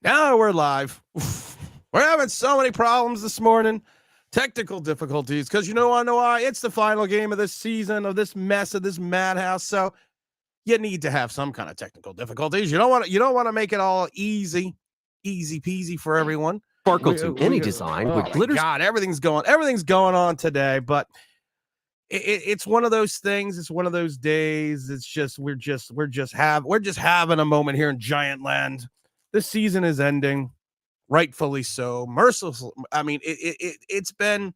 Now we're live. We're having so many problems this morning. Technical difficulties, because you know why? It's the final game of this season, of this mess, of this madhouse. So you need to have some kind of technical difficulties. You don't want to make it all easy peasy for everyone. Sparkle to any design with glitters. God, everything's going on today, but it's one of those things. It's one of those days. It's just we're just having a moment here in Giant Land. This season is ending, rightfully so. Merciful. I mean, it's been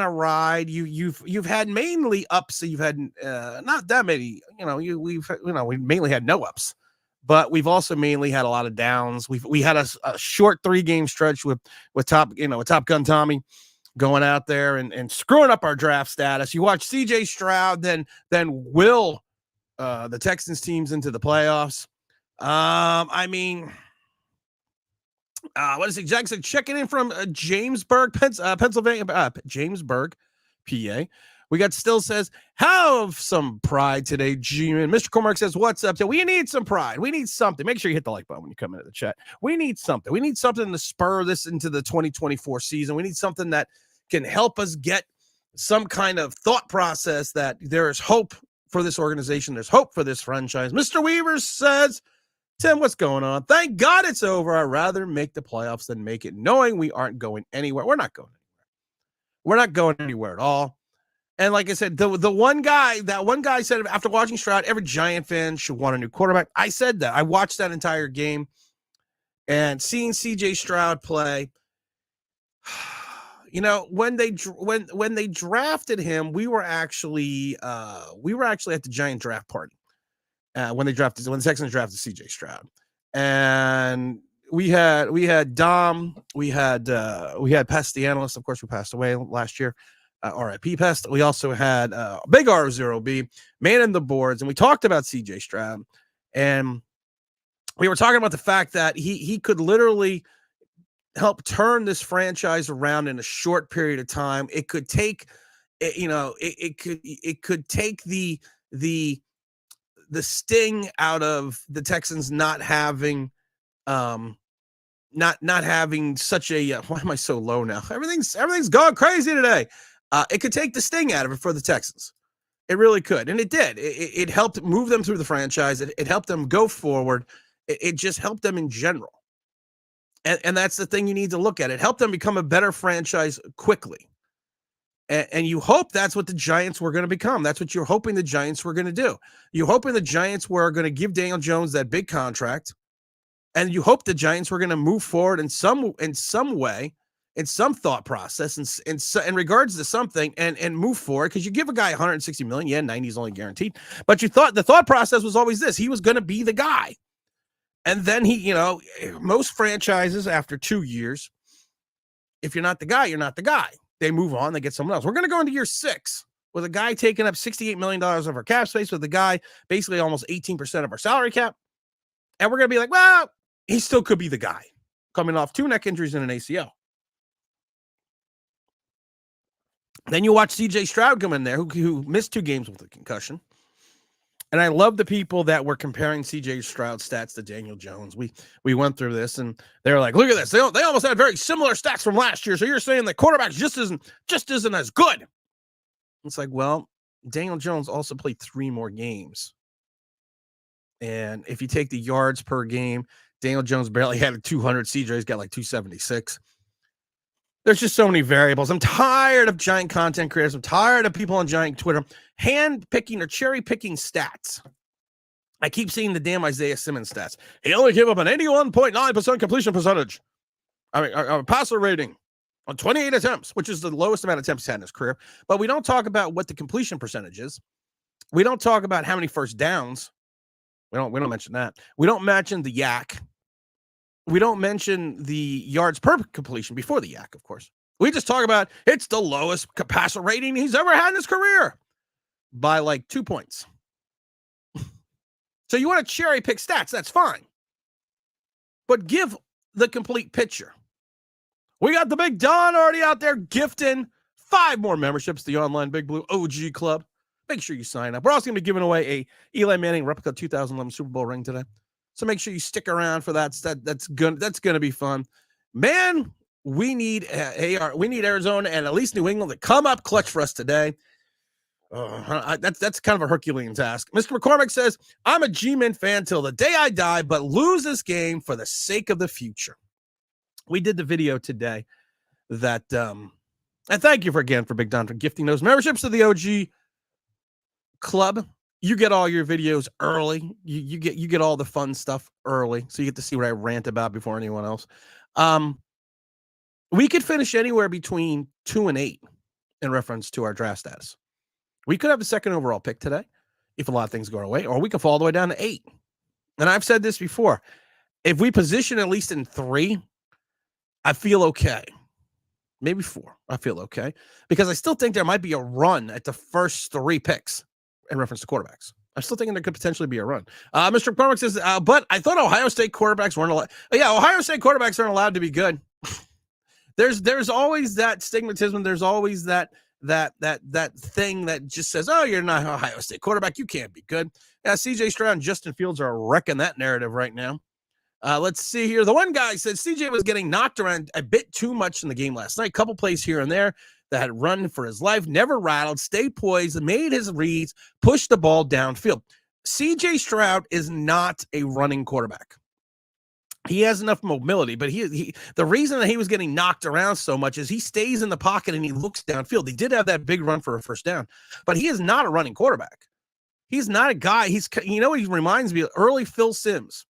a ride. You've had mainly ups. You've had not that many. We mainly had no ups, but we've also mainly had a lot of downs. We had a short 3-game stretch with Top Gun Tommy going out there and screwing up our draft status. You watch CJ Stroud, then will the Texans teams into the playoffs. What is it? Jackson checking in from Jamesburg, Pennsylvania, Jamesburg, PA. We got Still says, have some pride today, GMEN. Mr. Cormack says, what's up? So we need some pride. We need something. Make sure you hit the like button when you come into the chat. We need something. We need something to spur this into the 2024 season. We need something that can help us get some kind of thought process that there is hope for this organization. There's hope for this franchise. Mr. Weaver says, Tim, what's going on? Thank God it's over. I'd rather make the playoffs than make it knowing we aren't going anywhere. We're not going anywhere. We're not going anywhere at all. And like I said, that one guy said after watching Stroud, every Giant fan should want a new quarterback. I said that. I watched that entire game and seeing CJ Stroud play. When they drafted him, we were actually at the Giant draft party. When the Texans drafted CJ Stroud, and we had Dom, we had Pest the analyst, of course, who passed away last year, RIP Pest. We also had Big R0B man in the boards, and we talked about CJ Stroud, and we were talking about the fact that he could literally help turn this franchise around in a short period of time. It could take, it could take the sting out of the Texans not having not having such a why am I so low now? Everything's going crazy today. It could take the sting out of it for the Texans. It really could. And it did. It helped move them through the franchise. It helped them go forward. It just helped them in general. And that's the thing you need to look at. It helped them become a better franchise quickly. And you hope that's what the Giants were going to become. That's what you're hoping the Giants were going to do. You're hoping the Giants were going to give Daniel Jones that big contract. And you hope the Giants were going to move forward in some way, in some thought process, in regards to something and move forward. Because you give a guy $160 million, yeah, 90 is only guaranteed. But the thought process was always this. He was going to be the guy. And then most franchises after 2 years, if you're not the guy, you're not the guy. They move on, they get someone else. We're going to go into year 6 with a guy taking up $68 million of our cap space, with a guy basically almost 18% of our salary cap. And we're going to be like, well, he still could be the guy coming off 2 neck injuries and an ACL. Then you watch CJ Stroud come in there, who missed 2 games with a concussion. And I love the people that were comparing CJ Stroud stats to Daniel Jones. We went through this, and they were like, "Look at this! They almost had very similar stats from last year." So you're saying the quarterback just isn't as good? It's like, well, Daniel Jones also played 3 more games, and if you take the yards per game, Daniel Jones barely had 200. CJ's got like 276. There's just so many variables. I'm tired of Giant content creators. I'm tired of people on Giant Twitter hand-picking or cherry-picking stats. I keep seeing the damn Isaiah Simmons stats. He only gave up an 81.9% completion percentage. A passer rating on 28 attempts, which is the lowest amount of attempts he's had in his career. But we don't talk about what the completion percentage is. We don't talk about how many first downs. We don't mention that. We don't mention the yak. We don't mention the yards per completion before the yak, of course. We just talk about it's the lowest passer rating he's ever had in his career by like 2 points. So you want to cherry pick stats, that's fine. But give the complete picture. We got the Big Don already out there gifting 5 more memberships to the online Big Blue OG Club. Make sure you sign up. We're also going to be giving away a Eli Manning replica 2011 Super Bowl ring today. So make sure you stick around for that. That's going to be fun. Man, we need Arizona and at least New England to come up clutch for us today. That's kind of a Herculean task. Mr. McCormick says, I'm a GMEN fan till the day I die, but lose this game for the sake of the future. We did the video today that, and thank you for Big Don for gifting those memberships to the OG Club. You get all your videos early. You get all the fun stuff early, so you get to see what I rant about before anyone else. We could finish anywhere between 2 and 8 in reference to our draft status. We could have a second overall pick today if a lot of things go our way, or we could fall all the way down to 8. And I've said this before. If we position at least in 3, I feel okay. Maybe 4. I feel okay. Because I still think there might be a run at the first 3 picks in reference to quarterbacks. I'm still thinking there could potentially be a run. Mr. McCormick says, but I thought Ohio State quarterbacks weren't allowed. Yeah, Ohio State quarterbacks aren't allowed to be good. There's always that stigmatism. There's always that thing that just says, oh, you're not Ohio State quarterback. You can't be good. Yeah, CJ Stroud and Justin Fields are wrecking that narrative right now. Let's see here. The one guy said CJ was getting knocked around a bit too much in the game last night. Couple plays here and there that had run for his life, never rattled, stayed poised, made his reads, pushed the ball downfield. CJ Stroud is not a running quarterback. He has enough mobility, but the reason that he was getting knocked around so much is he stays in the pocket and he looks downfield. He did have that big run for a first down, but he is not a running quarterback. He's not a guy. He reminds me of early Phil Simms.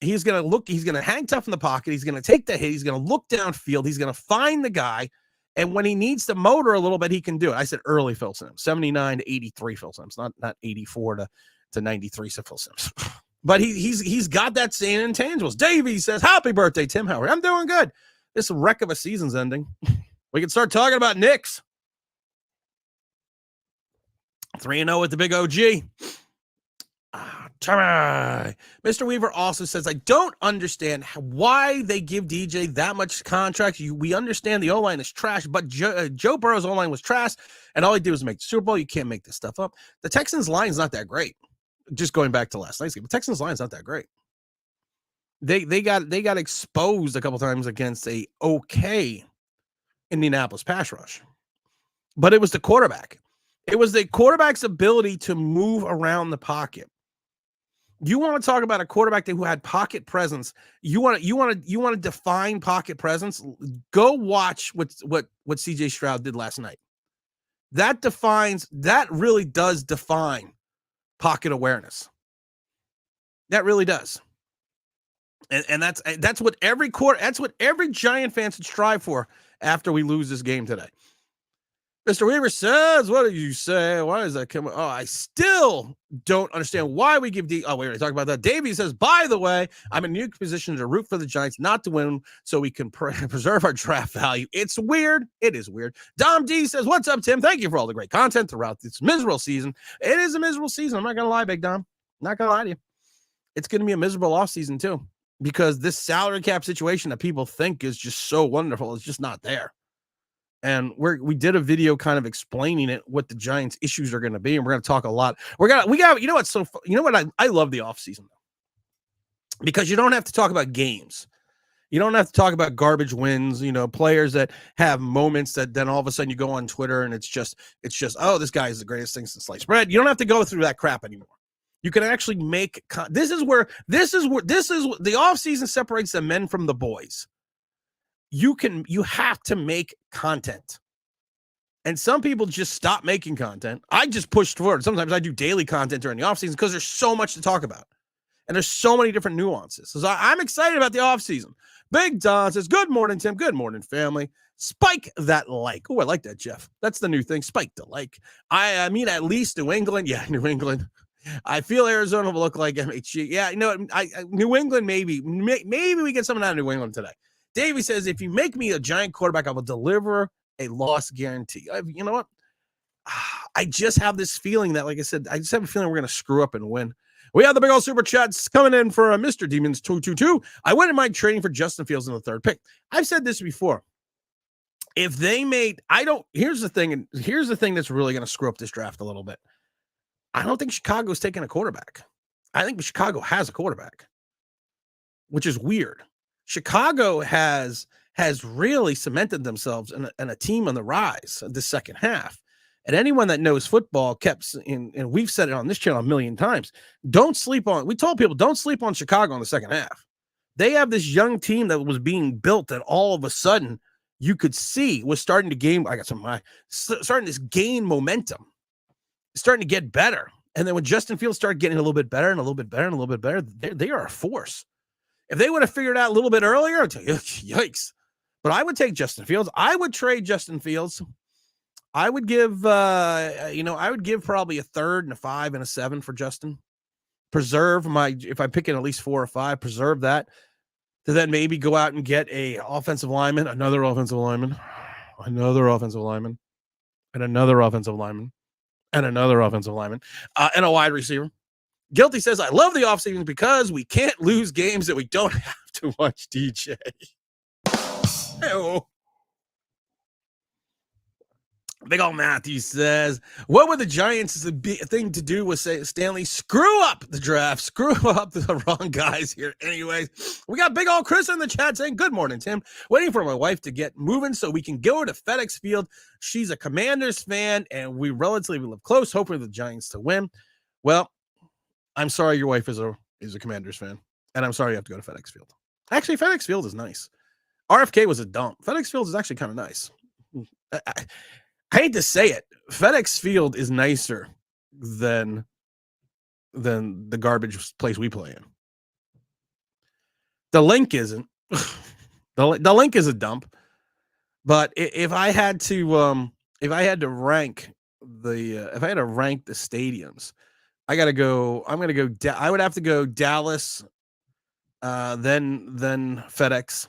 He's going to hang tough in the pocket. He's going to take the hit. He's going to look downfield. He's going to find the guy. And when he needs to motor a little bit, he can do it. I said early Phil Simms, 79 to 83 Phil Simms, not 84 to 93 Phil Simms. But he's got that same intangibles. Davey says, happy birthday, Tim Howard. I'm doing good. This wreck of a season's ending. We can start talking about Knicks. 3-0 with the big OG. Mr. Weaver also says, I don't understand why they give DJ that much contract. We understand the O-line is trash, but Joe Burrow's O-line was trash, and all he did was make the Super Bowl. You can't make this stuff up. The Texans' line's not that great. Just going back to last night's game, the Texans' line's not that great. They got exposed a couple times against a okay Indianapolis pass rush, but it was the quarterback. It was the quarterback's ability to move around the pocket. You want to talk about a quarterback who had pocket presence? You want to define pocket presence? Go watch what CJ Stroud did last night. That really does define pocket awareness. That really does. And that's what every Giant fan should strive for after we lose this game today. Mr. Weaver says, what did you say? Why does that come? Oh, I still don't understand why we give we already talked about that. Davey says, by the way, I'm in a new position to root for the Giants not to win so we can preserve our draft value. It's weird. It is weird. Dom D says, what's up, Tim? Thank you for all the great content throughout this miserable season. It is a miserable season. I'm not going to lie, Big Dom. Not going to lie to you. It's going to be a miserable offseason too, because this salary cap situation that people think is just so wonderful is just not there. And we did a video kind of explaining it, what the Giants' issues are going to be, and we're going to talk a lot. We got you know what's so you know what I love the offseason though, because you don't have to talk about games. You don't have to talk about garbage wins, players that have moments that then all of a sudden you go on Twitter and it's just oh, this guy is the greatest thing since sliced bread. You don't have to go through that crap anymore. You can actually make this is what the offseason separates the men from the boys. You have to make content. And some people just stop making content. I just push forward. Sometimes I do daily content during the offseason because there's so much to talk about. And there's so many different nuances. So I'm excited about the offseason. Big Don says, good morning, Tim. Good morning, family. Spike that like. Oh, I like that, Jeff. That's the new thing. Spike the like. I mean, at least New England. Yeah, New England. I feel Arizona will look like MHG. Yeah, New England, maybe we get something out of New England today. Davey says, if you make me a Giant quarterback, I will deliver a loss guarantee. You know what? I just have this feeling that, like I said, I just have a feeling we're going to screw up and win. We have the big old super chats coming in for Mr. Demons 222. I wouldn't mind trading for Justin Fields in the 3rd pick. I've said this before. If they made, here's the thing that's really going to screw up this draft a little bit. I don't think Chicago's taking a quarterback. I think Chicago has a quarterback. which is weird. Chicago has really cemented themselves in a team on the rise this second half. And anyone that knows football kept in, and we've said it on this channel a million times, we told people, don't sleep on Chicago in the second half. They have this young team that was being built that all of a sudden you could see was starting to gain. Starting to gain momentum, starting to get better. And then when Justin Fields started getting a little bit better and a little bit better and a little bit better, they are a force. If they would have figured it out a little bit earlier, I'd tell you, yikes. But I would take Justin Fields. I would trade Justin Fields. I would give, I would give probably a 3rd and a 5 and a 7 for Justin. Preserve if I'm picking at least 4 or 5, preserve that. To then maybe go out and get a offensive lineman, another offensive lineman, another offensive lineman, and another offensive lineman, and another offensive lineman, and a wide receiver. Guilty says, I love the offseason because we can't lose games that we don't have to watch DJ. Hey-oh. Big old Matthew says, what would the Giants' thing to do with Stanley? Screw up the draft. Screw up the wrong guys here. Anyways, we got big old Chris in the chat saying, good morning, Tim. Waiting for my wife to get moving so we can go to FedEx Field. She's a Commanders fan, and we relatively live close, hoping the Giants to win. Well, I'm sorry your wife is a Commanders fan, and I'm sorry you have to go to FedEx Field. Actually, FedEx Field is nice. RFK was a dump. FedEx Field is actually kind of nice. I hate to say it, FedEx Field is nicer than the garbage place we play in. The link isn't. the link is a dump. But if I had to rank the stadiums, I got to go. I'm going to go. I would have to go Dallas, then FedEx,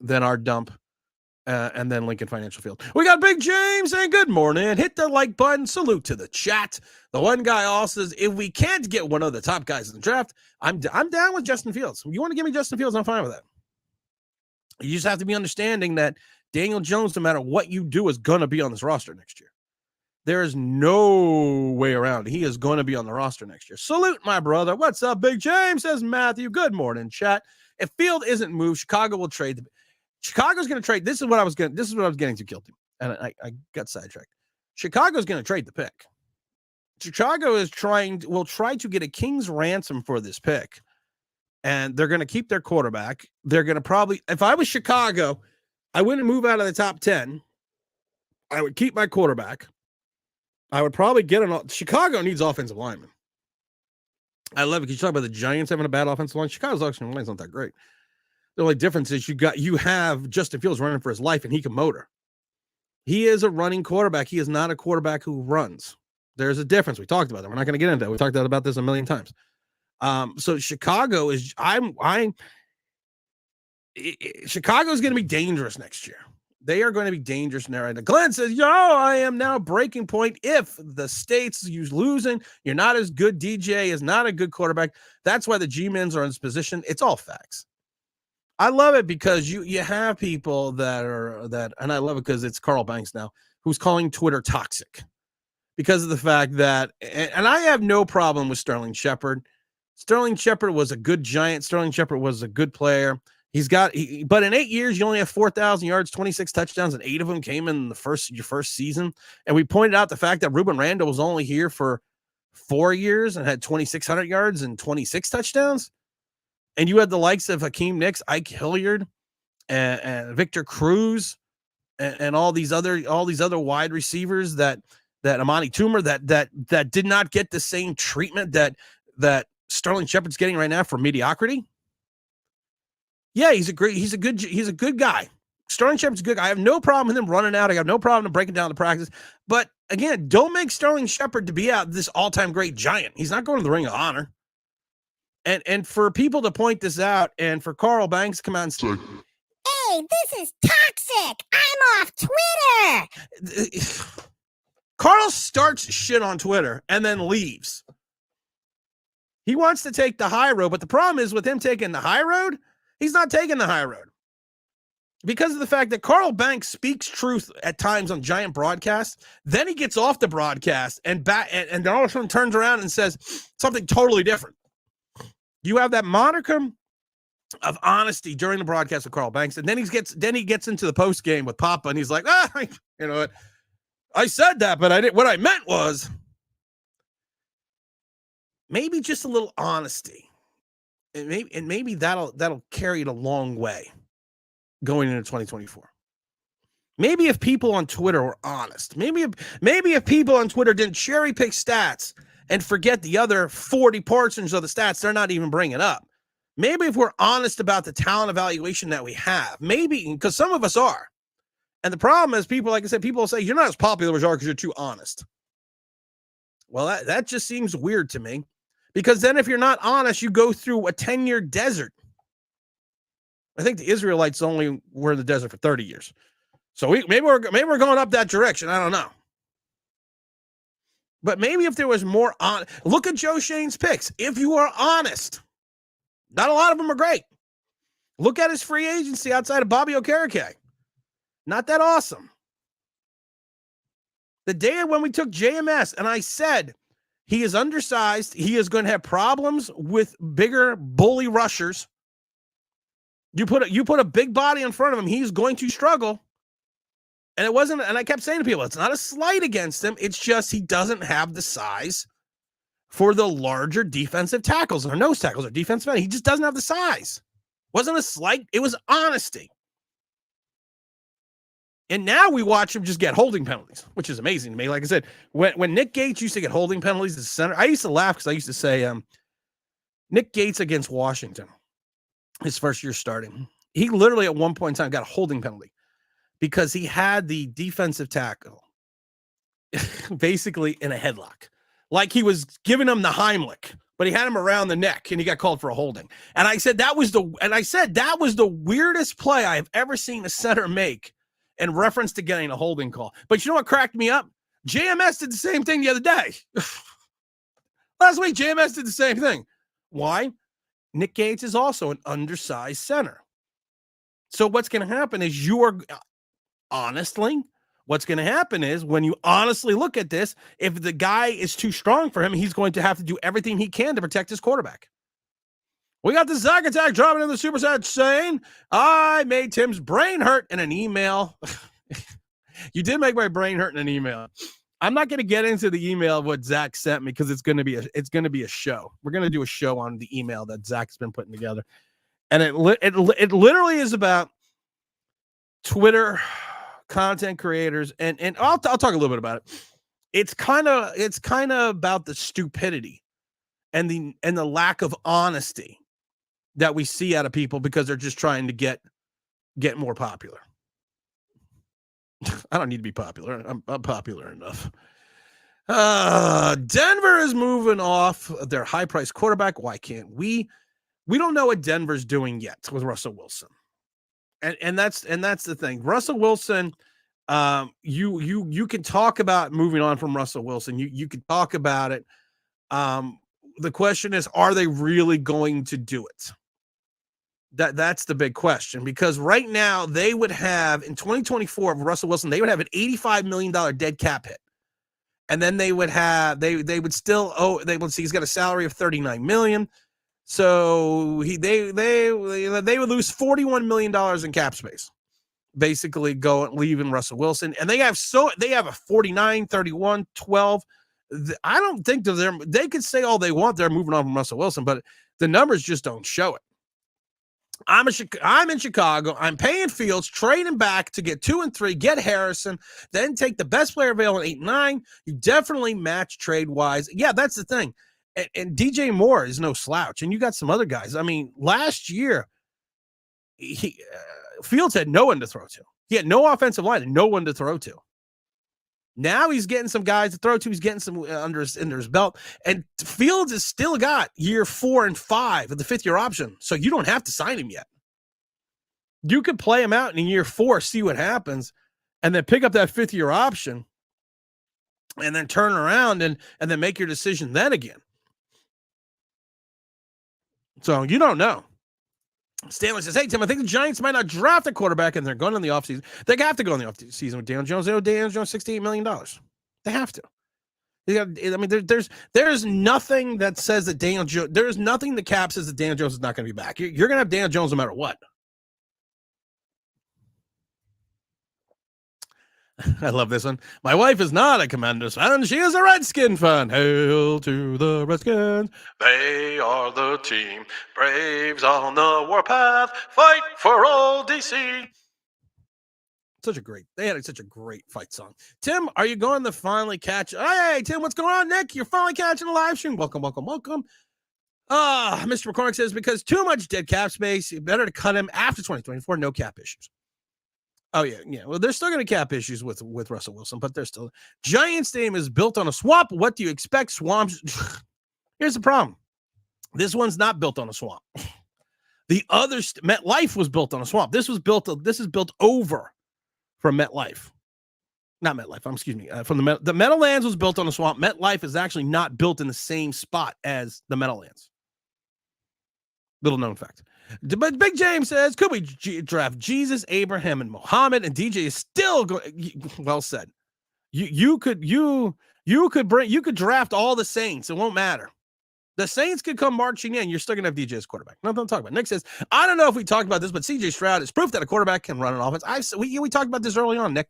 then our dump. And then Lincoln Financial Field. We got Big James saying good morning. Hit the like button. Salute to the chat. The one guy also says, if we can't get one of the top guys in the draft, I'm down with Justin Fields. You want to give me Justin Fields, I'm fine with that. You just have to be understanding that Daniel Jones, no matter what you do, is going to be on this roster next year. There is no way around it. He is going to be on the roster next year. Salute, my brother. What's up, Big James? Says Matthew. Good morning, chat. If Field isn't moved, Chicago will trade the Chicago's going to trade. This is what I was getting to, Guilty, and I got sidetracked. Chicago's going to trade the pick. Chicago will try to get a king's ransom for this pick, and they're going to keep their quarterback. They're going to probably, if I was Chicago, I wouldn't move out of the top 10. I would keep my quarterback. I would probably get Chicago needs offensive linemen. I love it because you talk about the Giants having a bad offensive line. Chicago's offensive line is not that great. The only difference is you have Justin Fields running for his life, and he can motor. He is a running quarterback. He is not a quarterback who runs. There's a difference. We talked about that. We're not going to get into that. We talked about this a million times. So Chicago is Chicago's going to be dangerous next year. They are going to be dangerous now. And Glenn says, yo, I am now breaking point. If the state's losing, you're not as good. DJ is not a good quarterback. That's why the GMENs are in this position. It's all facts. I love it because you have people that, and I love it because it's Carl Banks now, who's calling Twitter toxic because of the fact that, and I have no problem with Sterling Shepard. Sterling Shepard was a good Giant. Sterling Shepard was a good player. But in 8 years, you only have 4,000 yards, 26 touchdowns, and 8 of them came in your first season. And we pointed out the fact that Ruben Randall was only here for 4 years and had 2,600 yards and 26 touchdowns. And you had the likes of Hakeem Nicks, Ike Hilliard, and Victor Cruz, and all these other wide receivers that Amani Toomer that did not get the same treatment that Sterling Shepard's getting right now for mediocrity. Yeah, he's a good guy. Sterling Shepard's a good guy. I have no problem with him running out. I have no problem breaking down the practice. But again, don't make Sterling Shepard to be out this all-time great Giant. He's not going to the Ring of Honor. And for people to point this out, and for Carl Banks to come out and say, hey, this is toxic. I'm off Twitter. Carl starts shit on Twitter and then leaves. He wants to take the high road, but the problem is with him taking the high road, he's not taking the high road. Because of the fact that Carl Banks speaks truth at times on Giant broadcasts, then he gets off the broadcast and then all of a sudden turns around and says something totally different. You have that monicum of honesty during the broadcast with Carl Banks, and then he gets into the post game with Papa, and he's like, you know what? I said that, but I didn't. What I meant was maybe just a little honesty, and maybe that'll carry it a long way going into 2024. Maybe if people on Twitter were honest, maybe if people on Twitter didn't cherry pick stats and forget the other 40 portions of the stats they're not even bringing up. Maybe if we're honest about the talent evaluation that we have, maybe because some of us are. And the problem is people, like I said, people say you're not as popular as you are because you're too honest. Well, that just seems weird to me, because then if you're not honest, you go through a 10-year desert. I think the Israelites only were in the desert for 30 years. So maybe we're going up that direction. I don't know. But maybe if there was more on, look at Joe Shane's picks. If you are honest, not a lot of them are great. Look at his free agency outside of Bobby Okereke. Not that awesome. The day when we took JMS and I said he is undersized, he is going to have problems with bigger bully rushers. You put a big body in front of him, he's going to struggle. And it wasn't, and I kept saying to people, it's not a slight against him. It's just he doesn't have the size for the larger defensive tackles or nose tackles or defensive men. He just doesn't have the size. Wasn't a slight. It was honesty. And now we watch him just get holding penalties, which is amazing to me. Like I said, when Nick Gates used to get holding penalties as a center, I used to laugh because I used to say Nick Gates against Washington, his first year starting, he literally at one point in time got a holding penalty because he had the defensive tackle basically in a headlock. Like he was giving him the Heimlich, but he had him around the neck and he got called for a holding. And I said that was the weirdest play I have ever seen a center make in reference to getting a holding call. But you know what cracked me up? JMS did the same thing the other day. Last week, JMS did the same thing. Why? Nick Gates is also an undersized center. So what's going to happen is what's going to happen is when you honestly look at this, if the guy is too strong for him, he's going to have to do everything he can to protect his quarterback. We got the Zach Attack dropping in the super chat saying, I made Tim's brain hurt in an email. You did make my brain hurt in an email. I'm not going to get into the email of what Zach sent me because it's going to be a show. We're going to do a show on the email that Zach's been putting together. And it literally is about Twitter content creators, and I'll talk a little bit about it. It's kind of about the stupidity and the lack of honesty that we see out of people because they're just trying to get more popular. I don't need to be popular. I'm popular enough. Denver is moving off their high-priced quarterback. Why can't we? We don't know what Denver's doing yet with Russell Wilson. And that's the thing. Russell Wilson, you can talk about moving on from Russell Wilson. You can talk about it. The question is, are they really going to do it? That's the big question, because right now they would have in 2024 of Russell Wilson, they would have an $85 million dead cap hit. And then they would have, they would still owe, he's got a salary of $39 million. So they would lose $41 million in cap space, basically leaving Russell Wilson. And they have a 49, 31, 12. I don't think they could say all they want. They're moving on from Russell Wilson, but the numbers just don't show it. I'm in Chicago. I'm paying Fields, trading back to get 2 and 3, get Harrison, then take the best player available in 8 and 9. You definitely match trade wise. Yeah, that's the thing. And DJ Moore is no slouch. And you got some other guys. I mean, last year, Fields had no one to throw to. He had no offensive line and no one to throw to. Now he's getting some guys to throw to. He's getting some under his belt. And Fields has still got year 4 and 5 of the 5th-year option. So you don't have to sign him yet. You could play him out in year 4, see what happens, and then pick up that 5th-year option and then turn around and then make your decision then again. So you don't know. Stanley says, hey, Tim, I think the Giants might not draft a quarterback, and they're going in the offseason. They have to go in the offseason with Daniel Jones. Daniel Jones, $68 million. They have to. I mean, there's nothing that says that Daniel Jones. There's nothing that Cap says that Daniel Jones is not going to be back. You're going to have Daniel Jones no matter what. I love this one. My wife is not a Commanders fan. She is a Redskin fan. Hail to the Redskins. They are the team. Braves on the warpath. Fight for old DC. They had such a great fight song. Tim, are you going to finally catch? Hey, Tim, what's going on, Nick? You're finally catching the live stream. Welcome. Mr. McCormick says, because too much dead cap space, better to cut him after 2024. No cap issues. Oh, yeah. Well, they're still going to cap issues with Russell Wilson, but they're still. Giant Stadium is built on a swamp. What do you expect? Swamps. Here's the problem. This one's not built on a swamp. The other MetLife was built on a swamp. This is built over from MetLife. Not MetLife. Excuse me. From the Meadowlands was built on a swamp. MetLife is actually not built in the same spot as the Meadowlands. Little known fact. But Big James says, could we draft Jesus, Abraham, and Muhammad? And DJ is still going. Well said. You could draft all the Saints. It won't matter. The Saints could come marching in. You're still gonna have DJ as quarterback. Nothing to talk about. Nick says, I don't know if we talked about this, but CJ Stroud is proof that a quarterback can run an offense. We talked about this early on, Nick.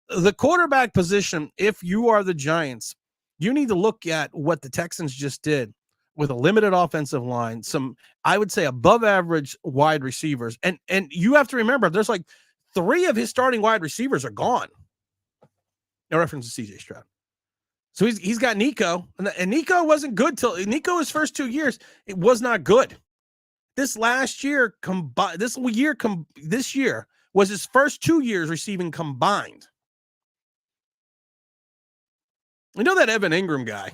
The quarterback position, if you are the Giants, you need to look at what the Texans just did with a limited offensive line, some, I would say, above average wide receivers. And you have to remember, there's like 3 of his starting wide receivers are gone. No reference to CJ Stroud. So he's got Nico, and Nico wasn't good till Nico his first 2 years. It was not good. This year was his first 2 years receiving combined. You know that Evan Ingram guy?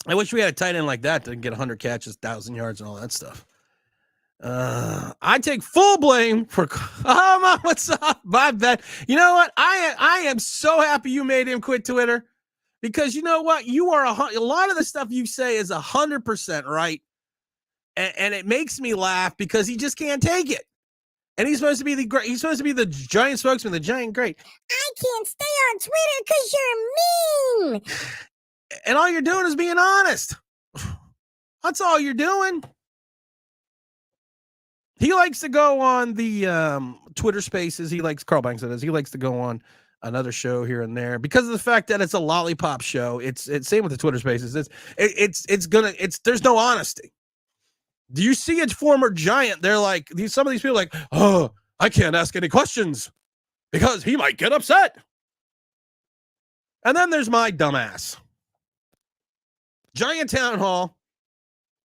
I wish we had a tight end like that to get 100 catches, 1,000 yards, and all that stuff. I take full blame for. Oh, Mom, what's up? My bad. You know what? I am so happy you made him quit Twitter, because you know what? You are a lot of the stuff you say is 100% right, and it makes me laugh because he just can't take it. And he's supposed to be the Giant spokesman, the Giant great. I can't stay on Twitter because you're mean. And all you're doing is being honest. That's all you're doing. He likes to go on the Twitter Spaces. Carl Banks says he likes to go on another show here and there because of the fact that it's a lollipop show. It's same with the Twitter Spaces. There's no honesty. Do you see a former Giant? They're like some of these people are like, oh, I can't ask any questions because he might get upset. And then there's my dumbass. Giant Town Hall,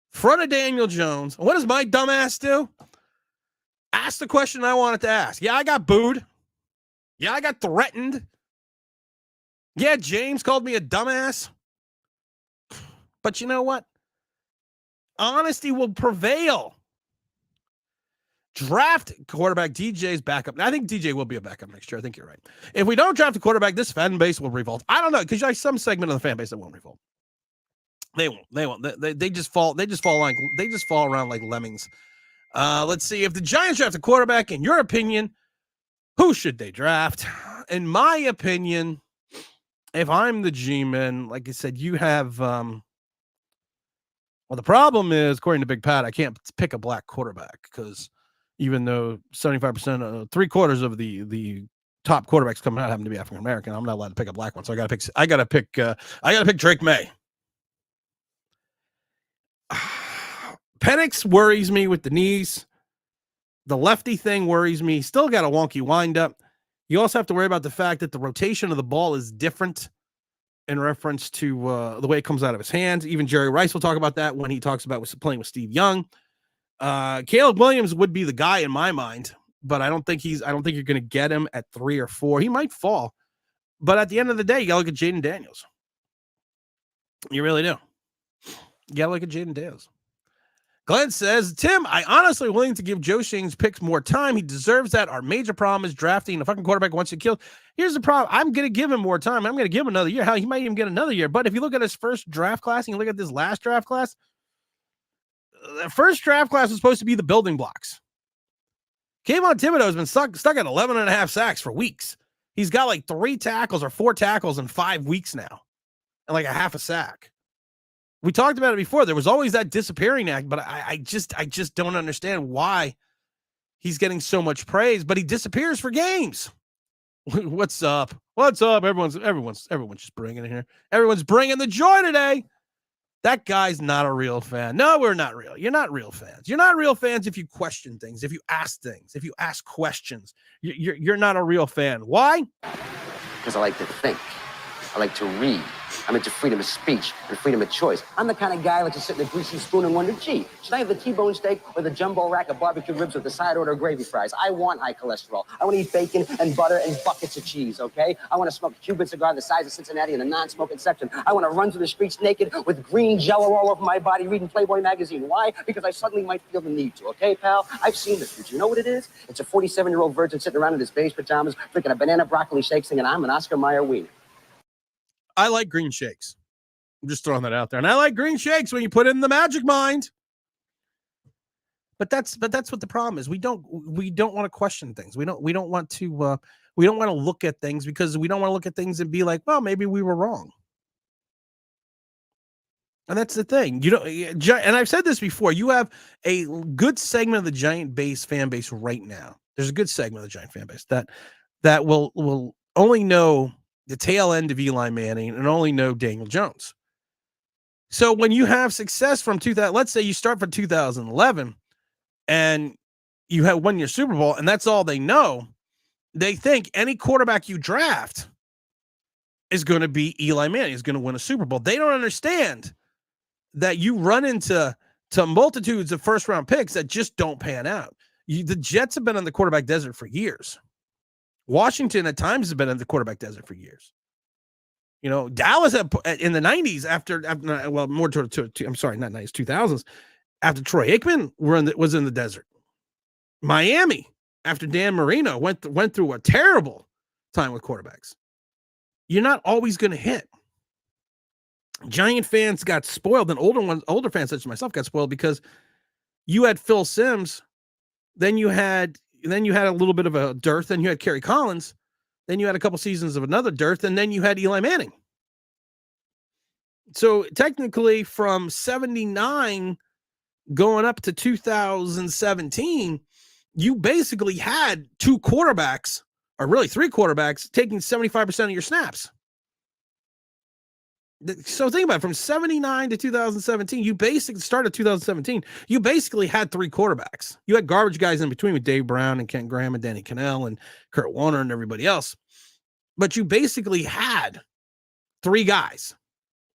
front of Daniel Jones. What does my dumbass do? Ask the question I wanted to ask. Yeah, I got booed. Yeah, I got threatened. Yeah, James called me a dumbass. But you know what? Honesty will prevail. Draft quarterback. DJ's backup. I think DJ will be a backup next year. I think you're right. If we don't draft a quarterback, this fan base will revolt. I don't know, because there's some segment of the fan base that won't revolt. They won't. They just fall around like lemmings. Let's see. If the Giants draft a quarterback, in your opinion, who should they draft? In my opinion, if I'm the GMEN, like I said, you have well, the problem is, according to Big Pat, I can't pick a black quarterback because even though 75%, 3/4 of the top quarterbacks coming out happen to be African American, I'm not allowed to pick a black one. So I gotta pick Drake May. Penix worries me with the knees. The lefty thing worries me. Still got a wonky windup. You also have to worry about the fact that the rotation of the ball is different in reference to the way it comes out of his hands. Even Jerry Rice will talk about that when he talks about playing with Steve Young. Caleb Williams would be the guy in my mind, but I don't think you're going to get him at 3 or 4. He might fall, but at the end of the day, you got to look at Jaden Daniels. You really do. You got to look at Jaden Daniels. Glenn says, Tim, I honestly willing to give Joe Shane's picks more time. He deserves that. Our major problem is drafting a fucking quarterback once you kill. Here's the problem. I'm going to give him more time. I'm going to give him another year. Hell, he might even get another year. But if you look at his first draft class and you look at this last draft class, the first draft class was supposed to be the building blocks. Kayvon Thibodeau has been stuck at 11 and a half sacks for weeks. He's got like 3 tackles or 4 tackles in 5 weeks now. and like a half a sack. We talked about it before. There was always that disappearing act, but I just don't understand why he's getting so much praise, but he disappears for games. What's up? What's up? Everyone's just bringing it here. Everyone's bringing the joy today. That guy's not a real fan. No, we're not real. You're not real fans. You're not real fans if you question things, if you ask things, if you ask questions. You're not a real fan. Why? Because I like to think. I like to read. I'm into freedom of speech and freedom of choice. I'm the kind of guy that just sit in a greasy spoon and wonder, gee, should I have the T-bone steak or the jumbo rack of barbecue ribs with the side order of gravy fries? I want high cholesterol. I want to eat bacon and butter and buckets of cheese, okay? I want to smoke a Cuban cigar the size of Cincinnati in the non-smoking section. I want to run through the streets naked with green jello all over my body reading Playboy magazine. Why? Because I suddenly might feel the need to, okay, pal? I've seen the future. You know what it is? It's a 47-year-old virgin sitting around in his beige pajamas, drinking a banana broccoli shake, singing, I'm an Oscar Mayer wiener. I like green shakes. I'm just throwing that out there. And I like green shakes when you put it in the magic mind. But that's what the problem is. We don't want to question things. We don't want to look at things because we don't want to look at things and be like, well, maybe we were wrong. And that's the thing. And I've said this before, you have a good segment of the Giant fan base right now. There's a good segment of the Giant fan base that will only know the tail end of Eli Manning and only know Daniel Jones. So when you have success from 2000, let's say you start from 2011 and you have won your Super Bowl and that's all they know, they think any quarterback you draft is going to be Eli Manning, is going to win a Super Bowl. They don't understand that you run into multitudes of first-round picks that just don't pan out. The Jets have been in the quarterback desert for years. Washington at times has been in the quarterback desert for years. Dallas in the 90s more I'm sorry, not 90s, 2000s, after Troy Aikman was in the desert. Miami, after Dan Marino, went through a terrible time with quarterbacks. You're not always going to hit. Giant fans got spoiled, and older fans such as myself got spoiled because you had Phil Simms, then you had a little bit of a dearth, then you had Kerry Collins, then you had a couple seasons of another dearth, and then you had Eli Manning. So technically from 79 going up to 2017, you basically had two quarterbacks, or really three quarterbacks, taking 75% of your snaps. So think about it, from 79 to 2017, you basically started 2017, you basically had three quarterbacks. You had garbage guys in between with Dave Brown and Kent Graham and Danny Cannell and Kurt Warner and everybody else. But you basically had three guys.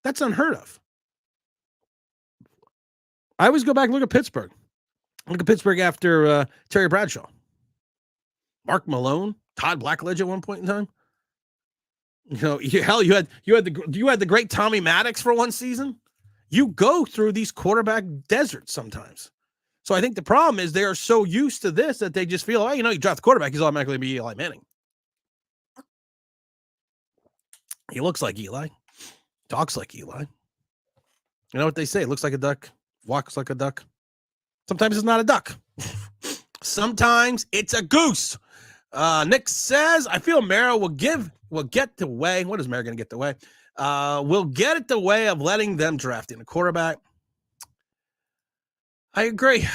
That's unheard of. I always go back and look at Pittsburgh. Look at Pittsburgh after Terry Bradshaw. Mark Malone, Todd Blackledge at one point in time. You had the great Tommy Maddox for one season. You go through these quarterback deserts sometimes. So I think the problem is they are so used to this that they just feel, oh, you draft the quarterback, he's automatically going to be Eli Manning. He looks like Eli, talks like Eli. You know what they say? Looks like a duck, walks like a duck. Sometimes it's not a duck. Sometimes it's a goose. Nick says, I feel Mara will get the way. What is Mara going to get the way? Will get it the way of letting them draft in a quarterback. I agree.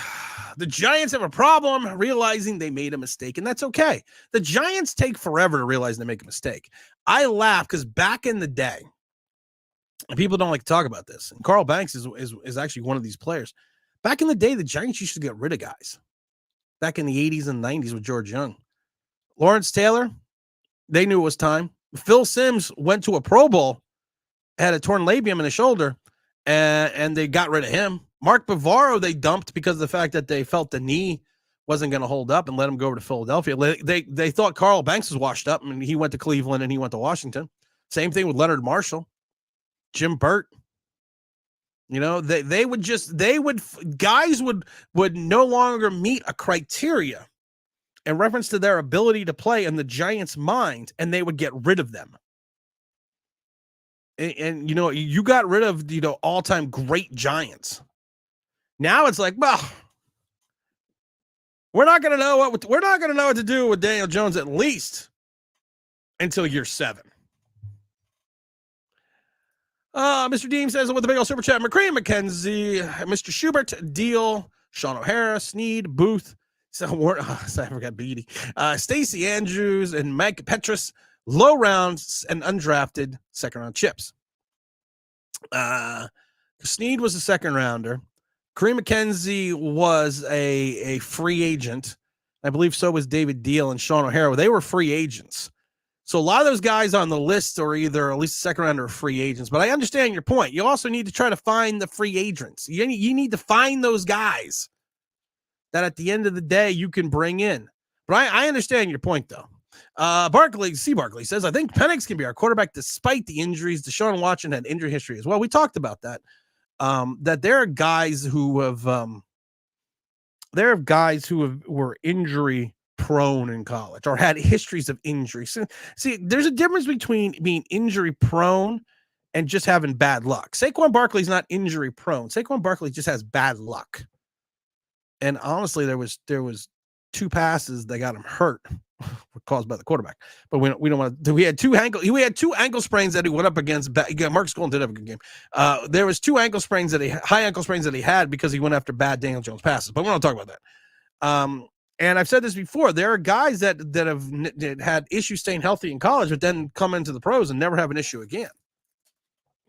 The Giants have a problem realizing they made a mistake, and that's okay. The Giants take forever to realize they make a mistake. I laugh because back in the day, and people don't like to talk about this, and Carl Banks is actually one of these players. Back in the day, the Giants used to get rid of guys. Back in the 80s and 90s with George Young. Lawrence Taylor, they knew it was time. Phil Simms went to a Pro Bowl, had a torn labrum in his shoulder, and they got rid of him. Mark Bavaro, they dumped because of the fact that they felt the knee wasn't going to hold up and let him go over to Philadelphia. They thought Carl Banks was washed up, and he went to Cleveland and he went to Washington. Same thing with Leonard Marshall, Jim Burt. Guys would no longer meet a criteria in reference to their ability to play in the Giants' mind, and they would get rid of them. And you got rid of all-time great Giants. Now it's like, well, we're not going to know what to do with Daniel Jones at least until year 7. Mr. Dean says with the big old super chat, McCree, McKenzie, Mr. Schubert, Deal, Sean O'Hara, Sneed, Booth, I forgot Beatty, Stacey Andrews, and Mike Petrus, low rounds and undrafted second round chips. Sneed was a second rounder. Kareem McKenzie was a free agent. I believe so was David Deal and Sean O'Hara. They were free agents. So a lot of those guys on the list are either at least second round or free agents. But I understand your point. You also need to try to find the free agents. You need to find those guys that at the end of the day you can bring in. But I understand your point, though. Barkley says, I think Penix can be our quarterback despite the injuries. Deshaun Watson had injury history as well. We talked about that. That there are guys who were injury prone in college or had histories of injury. So, see, there's a difference between being injury prone and just having bad luck. Saquon Barkley's not injury prone. Saquon Barkley just has bad luck. And honestly, there was two passes that got him hurt, caused by the quarterback. But we don't want to. We had two ankle sprains that he went up against. Marcus Golden did have a good game. There was high ankle sprains that he had because he went after bad Daniel Jones passes. But we don't talk about that. And I've said this before. There are guys that have had issues staying healthy in college, but then come into the pros and never have an issue again.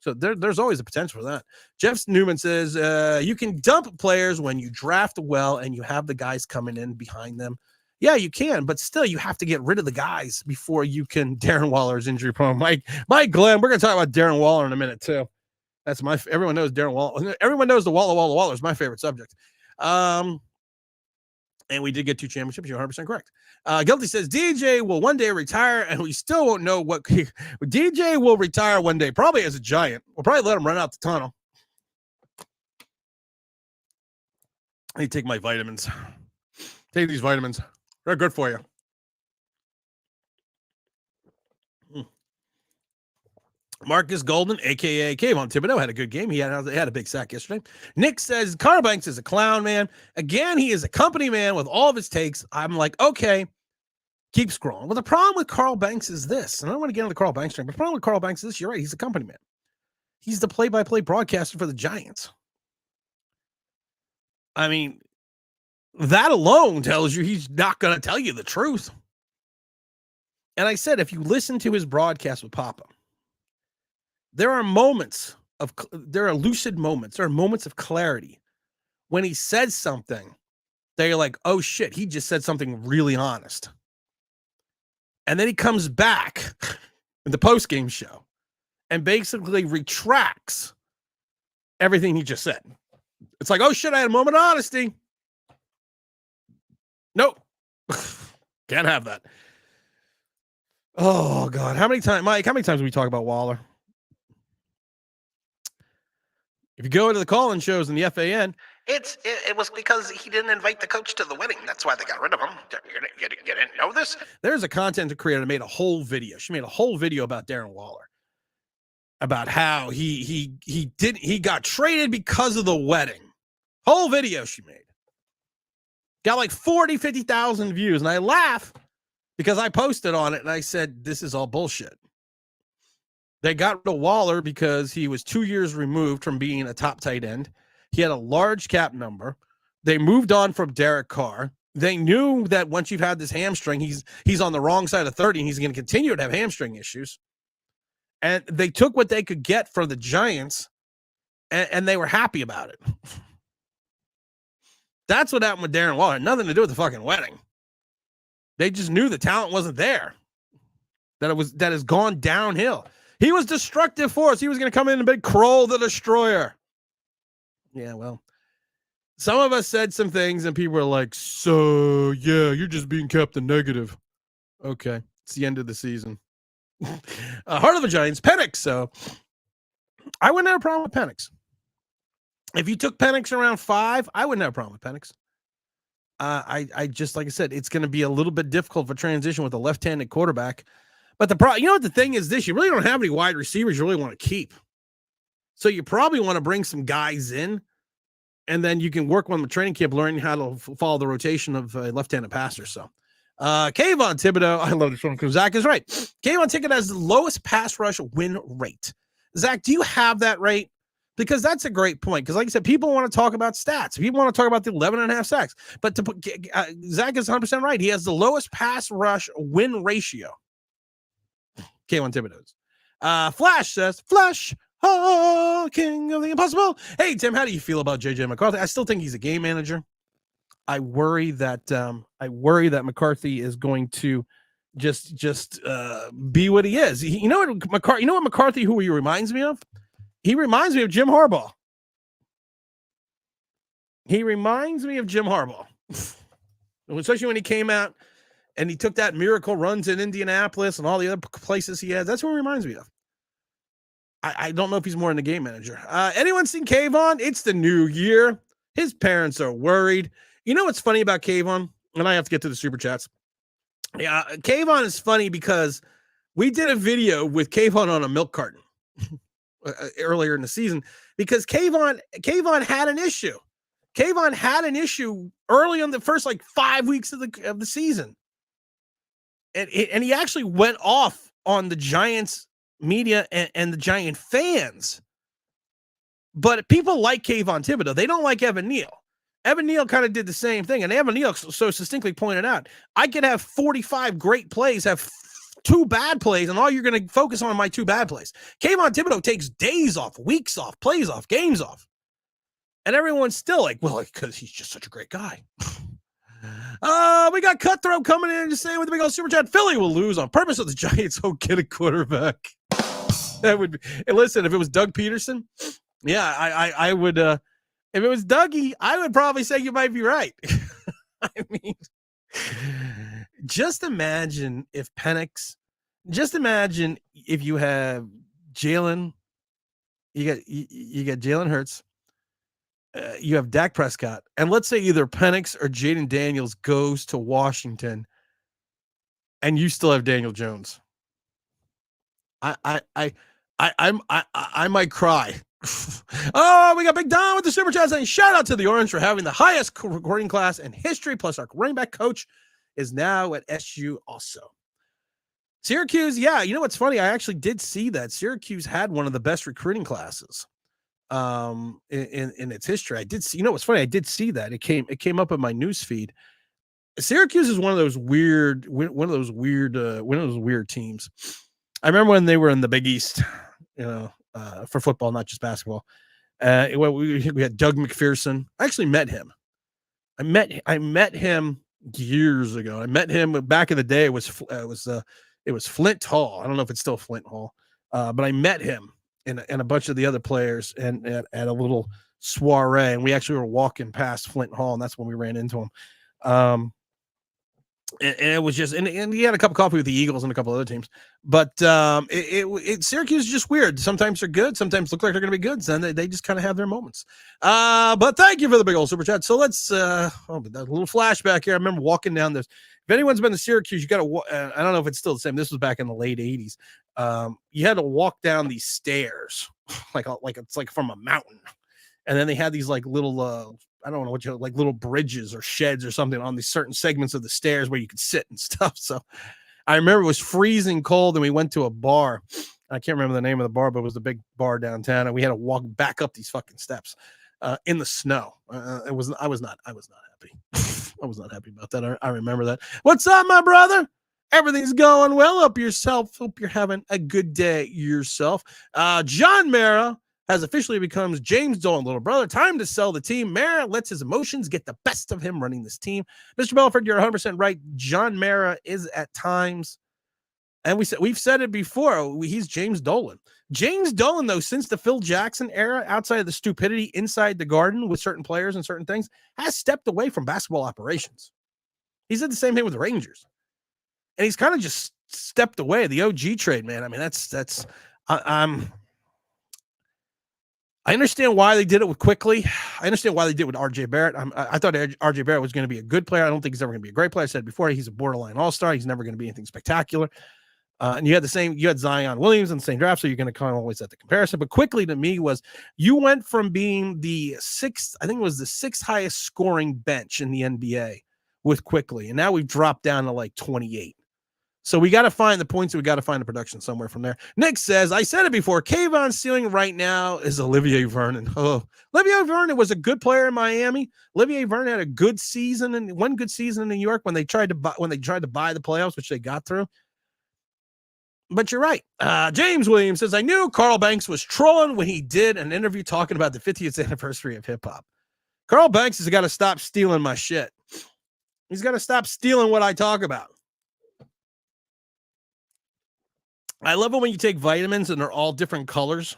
So there's always a potential for that. Jeff Newman says, you can dump players when you draft well and you have the guys coming in behind them. Yeah, you can, but still you have to get rid of the guys before you can. Darren Waller is injury prone. Mike Glenn, we're going to talk about Darren Waller in a minute too. That's everyone knows Darren Waller. Everyone knows the Waller is my favorite subject. And we did get 2 championships. You're 100% correct. Guilty says DJ will one day retire, and we still won't know what DJ will retire one day, probably as a Giant. We'll probably let him run out the tunnel. I need to take my vitamins. Take these vitamins. They're good for you. Marcus Golden, a.k.a. Kayvon Thibodeau, had a good game. He had a big sack yesterday. Nick says, Connor Banks is a clown, man. Again, he is a company man with all of his takes. I'm like, okay, keep scrolling. Well, the problem with Carl Banks is this, and I don't want to get into the Carl Banks thing, but the problem with Carl Banks is this. You're right. He's a company man. He's the play-by-play broadcaster for the Giants. I mean, that alone tells you he's not going to tell you the truth. And I said, if you listen to his broadcast with Papa, there are lucid moments. There are moments of clarity when he says something that you're like, oh shit, he just said something really honest. And then he comes back in the post-game show and basically retracts everything he just said. It's like, oh shit, I had a moment of honesty. Nope. Can't have that. Oh God. Mike, how many times do we talk about Waller? If you go into the call-in shows in the FAN, it was because he didn't invite the coach to the wedding. That's why they got rid of him. You didn't know this? There's a content creator that made a whole video. She made a whole video about Darren Waller, about how he got traded because of the wedding. Whole video she made. Got like 50,000 views. And I laugh because I posted on it and I said, this is all bullshit. They got rid of Waller because he was 2 years removed from being a top tight end. He had a large cap number. They moved on from Derek Carr. They knew that once you've had this hamstring, he's on the wrong side of 30, and he's going to continue to have hamstring issues. And they took what they could get for the Giants, and they were happy about it. That's what happened with Darren Waller. Nothing to do with the fucking wedding. They just knew the talent wasn't there. That has gone downhill. He was destructive force. He was going to come in and be Kroll the Destroyer. Yeah, well, some of us said some things and people were like, so, yeah, you're just being Captain Negative. Okay, it's the end of the season. Heart of the Giants, Penix. So I wouldn't have a problem with Penix. If you took Penix around 5, I wouldn't have a problem with Penix. I just, like I said, it's going to be a little bit difficult for transition with a left-handed quarterback. But you know what the thing is this? You really don't have any wide receivers you really want to keep. So you probably want to bring some guys in, and then you can work on the training camp, learning how to follow the rotation of a left-handed passer. So Kayvon Thibodeau, I love this one because Zach is right. Kayvon Thibodeau has the lowest pass rush win rate. Zach, do you have that rate? Because that's a great point. Because like I said, people want to talk about stats. People want to talk about the 11.5 sacks. But Zach is 100% right. He has the lowest pass rush win ratio. Kayvon Thibodeau's. Flash says, Flash, king of the impossible. Hey, Tim, how do you feel about J.J. McCarthy? I still think he's a game manager. I worry that McCarthy is going to just be what he is. You know what McCarthy, who he reminds me of? He reminds me of Jim Harbaugh. Especially when he came out and he took that miracle runs in Indianapolis and all the other places he has. That's what he reminds me of. I don't know if he's more in the game manager. Anyone seen Kayvon? It's the new year. His parents are worried. You know what's funny about Kayvon? And I have to get to the super chats. Yeah, Kayvon is funny because we did a video with Kayvon on a milk carton earlier in the season because Kayvon had an issue. Kayvon had an issue early on the first 5 weeks of the season. And he actually went off on the Giants media and the Giant fans. But people like Kayvon Thibodeau. They don't like Evan Neal. Evan Neal kind of did the same thing. And Evan Neal so succinctly pointed out, I could have 45 great plays, have 2 bad plays, and all you're going to focus on my 2 bad plays. Kayvon Thibodeau takes days off, weeks off, plays off, games off. And everyone's still like, well, because he's just such a great guy. We got Cutthroat coming in and just saying with the big old super chat, Philly will lose on purpose so the Giants won't get a quarterback. That would be, and listen, if it was Doug Peterson, yeah, I would, if it was Dougie, I would probably say you might be right. I mean, just imagine if Penix, just imagine if you have Jalen, you got Jalen Hurts, you have Dak Prescott, and let's say either Penix or Jaden Daniels goes to Washington, and you still have Daniel Jones. I might cry. Oh, we got Big Don with the super chat saying, shout out to the Orange for having the highest recruiting class in history. Plus, our running back coach is now at SU also. Syracuse, yeah, you know what's funny? I actually did see that Syracuse had one of the best recruiting classes in its history. I did see, you know what's funny? I did see that. It came up in my news feed. Syracuse is one of those weird teams. I remember when they were in the Big East, for football, not just basketball. We had Doug McPherson. I actually met him. I met him years ago. I met him back in the day. It was Flint Hall. I don't know if it's still Flint Hall, but I met him and a bunch of the other players and at a little soiree. And we actually were walking past Flint Hall, and that's when we ran into him. And it was just, and he had a cup of coffee with the Eagles and a couple other teams, but Syracuse is just weird. Sometimes they're good, sometimes look like they're going to be good, and they just kind of have their moments. But thank you for the big old super chat. So let's, a little flashback here. I remember walking down this. If anyone's been to Syracuse, you got to. I don't know if it's still the same. This was back in the late '80s. You had to walk down these stairs, like it's like from a mountain, and then they had these little. I don't know what little bridges or sheds or something on these certain segments of the stairs where you could sit and stuff. So I remember it was freezing cold and we went to a bar. I can't remember the name of the bar, but it was a big bar downtown and we had to walk back up these fucking steps in the snow. I was not happy. I was not happy about that. I remember that. What's up, my brother? Everything's going well up yourself. Hope you're having a good day yourself. John Mara has officially becomes James Dolan, little brother. Time to sell the team. Mara lets his emotions get the best of him running this team. Mr. Belford, you're 100% right. John Mara is at times, and we've said it before, he's James Dolan. James Dolan, though, since the Phil Jackson era, outside of the stupidity inside the garden with certain players and certain things, has stepped away from basketball operations. He did the same thing with the Rangers. And he's kind of just stepped away. The OG trade, man. I mean, I understand why they did it with Quickly. I understand why they did it with RJ Barrett. I thought RJ Barrett was going to be a good player. I don't think he's ever going to be a great player. I said before, he's a borderline all-star. He's never going to be anything spectacular. And you had Zion Williams in the same draft, so you're going to kind of always set the comparison. But Quickly to me was, you went from being the sixth highest scoring bench in the NBA with Quickly, and now we've dropped down to 28. So we got to find the points. We got to find the production somewhere from there. Nick says, I said it before. Kayvon's ceiling right now is Olivier Vernon. Oh, Olivier Vernon was a good player in Miami. Olivier Vernon had a good season and one good season in New York when they tried to buy the playoffs, which they got through. But you're right. James Williams says, I knew Carl Banks was trolling when he did an interview talking about the 50th anniversary of hip hop. Carl Banks has got to stop stealing my shit. He's got to stop stealing what I talk about. I love it when you take vitamins and they're all different colors.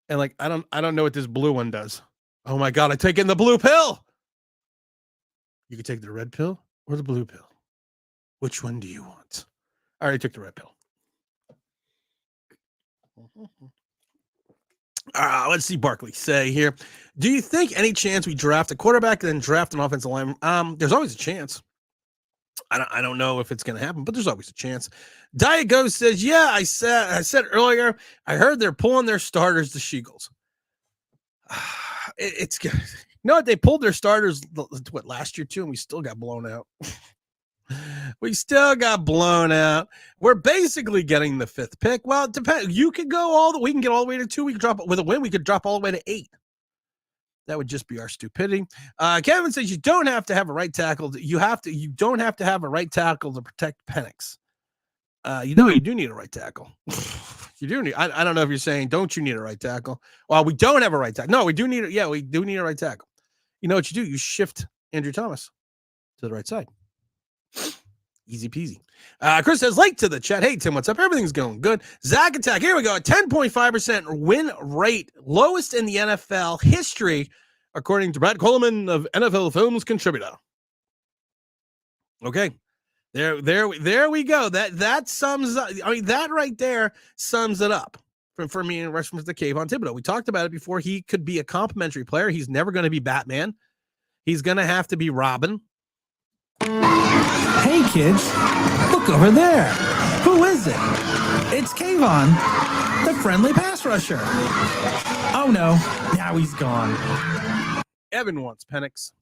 And like, I don't know what this blue one does. Oh my God, I take in the blue pill. You can take the red pill or the blue pill. Which one do you want? I already took the red pill. Let's see Barkley say here. Do you think any chance we draft a quarterback and then draft an offensive lineman? There's always a chance. I don't know if it's going to happen, but there's always a chance. Diago says, yeah, I said earlier, I heard they're pulling their starters, the Sheagles. It's good. You know what? They pulled their starters, last year too, and we still got blown out. We still got blown out. We're basically getting the 5th pick. Well, it depends. You could go we can get all the way to 2. We could drop with a win. We could drop all the way to 8. That would just be our stupidity. Kevin says you don't have to have a right tackle. You don't have to have a right tackle to protect Penix. You do need a right tackle. You do need. I don't know if you're saying don't you need a right tackle? Well, we don't have a right tackle. No, we do need it. Yeah, we do need a right tackle. You know what you do? You shift Andrew Thomas to the right side. Easy peasy. Chris says, link to the chat. Hey, Tim, what's up? Everything's going good. Zach Attack. Here we go. 10.5% win rate. Lowest in the NFL history, according to Brad Coleman of NFL Films contributor. Okay. There we go. That sums up. I mean, that right there sums it up for me in reference to Kayvon Thibodeau. We talked about it before. He could be a complimentary player. He's never going to be Batman. He's going to have to be Robin. Hey kids, look over there. Who is it? It's Kayvon, the friendly pass rusher. Oh no, now he's gone. Evan wants Penix.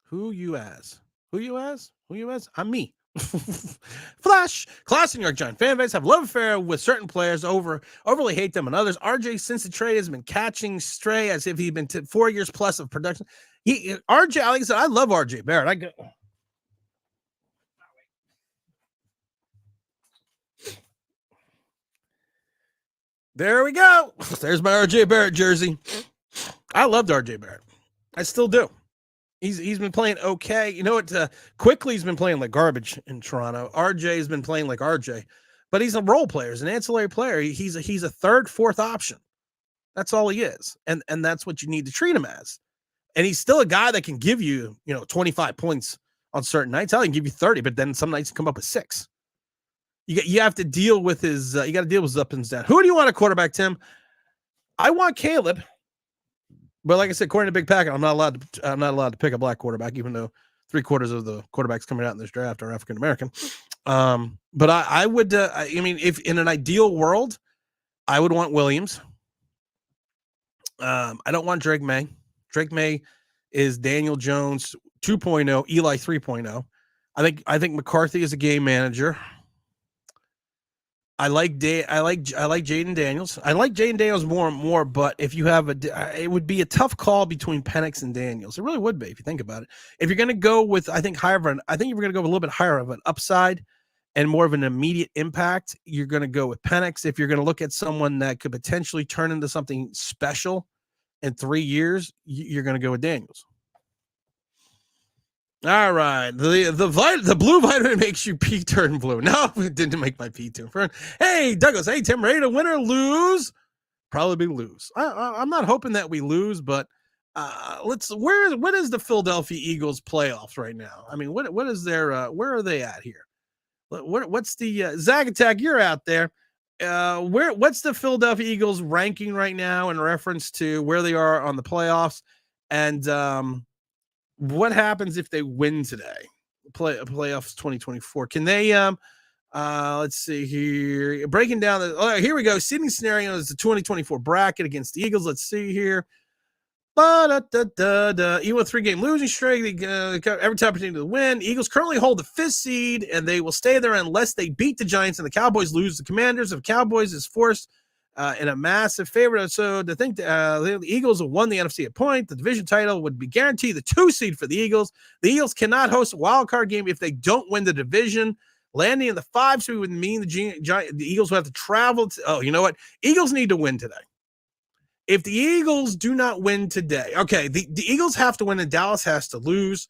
Who you as? I'm me. Flash. Class New York Giant fan base have love affair with certain players, overly hate them and others. RJ, since the trade, has been catching stray as if he'd been 4 years plus of production. RJ, like I said, I love RJ Barrett. There we go. There's my RJ Barrett jersey. I loved RJ Barrett. I still do. He's been playing okay. You know what? Quickly's been playing like garbage in Toronto. RJ's been playing like RJ, but he's a role player. He's an ancillary player. He's a third, fourth option. That's all he is, and that's what you need to treat him as. And he's still a guy that can give you 25 points on certain nights. He can give you 30, but then some nights come up with 6. You have to deal with his. You got to deal with his ups and downs. Who do you want a quarterback, Tim? I want Caleb. But like I said, according to Big Packet, I'm not allowed to pick a black quarterback, even though 3/4 of the quarterbacks coming out in this draft are African American. But I would. If in an ideal world, I would want Williams. I don't want Drake May. Drake May is Daniel Jones 2.0, Eli 3.0. I think McCarthy is a game manager. I like Jaden Daniels. I like Jaden Daniels more and more, but if you have it would be a tough call between Penix and Daniels. It really would be if you think about it. If you're going to go with, I think if you're going to go with a little bit higher of an upside and more of an immediate impact, you're going to go with Penix. If you're going to look at someone that could potentially turn into something special in 3 years, you're going to go with Daniels. All right. The blue vitamin makes you pee turn blue. No, it didn't make my pee turn. Hey, Douglas. Hey, Tim, ready to win or lose? Probably lose. I'm not hoping that we lose, but what is the Philadelphia Eagles playoffs right now? I mean, what is their where are they at here? What's the Zag Attack? You're out there. What's the Philadelphia Eagles ranking right now in reference to where they are on the playoffs? And what happens if they win today? Playoffs 2024. Can they let's see here. Breaking down here we go. Seeding scenario is the 2024 bracket against the Eagles. Let's see here. Even with 3-game losing streak, every time opportunity to win. Eagles currently hold the 5th seed, and they will stay there unless they beat the Giants and the Cowboys lose. The Commanders of Cowboys is forced in a massive favorite. So to think the Eagles have won the NFC at point, the division title would be guaranteed the 2 seed for the Eagles. The Eagles cannot host a wild card game if they don't win the division. Landing in the 5 seed would mean the Eagles will have to travel. You know what? Eagles need to win today. If the Eagles do not win today, okay, the Eagles have to win and Dallas has to lose.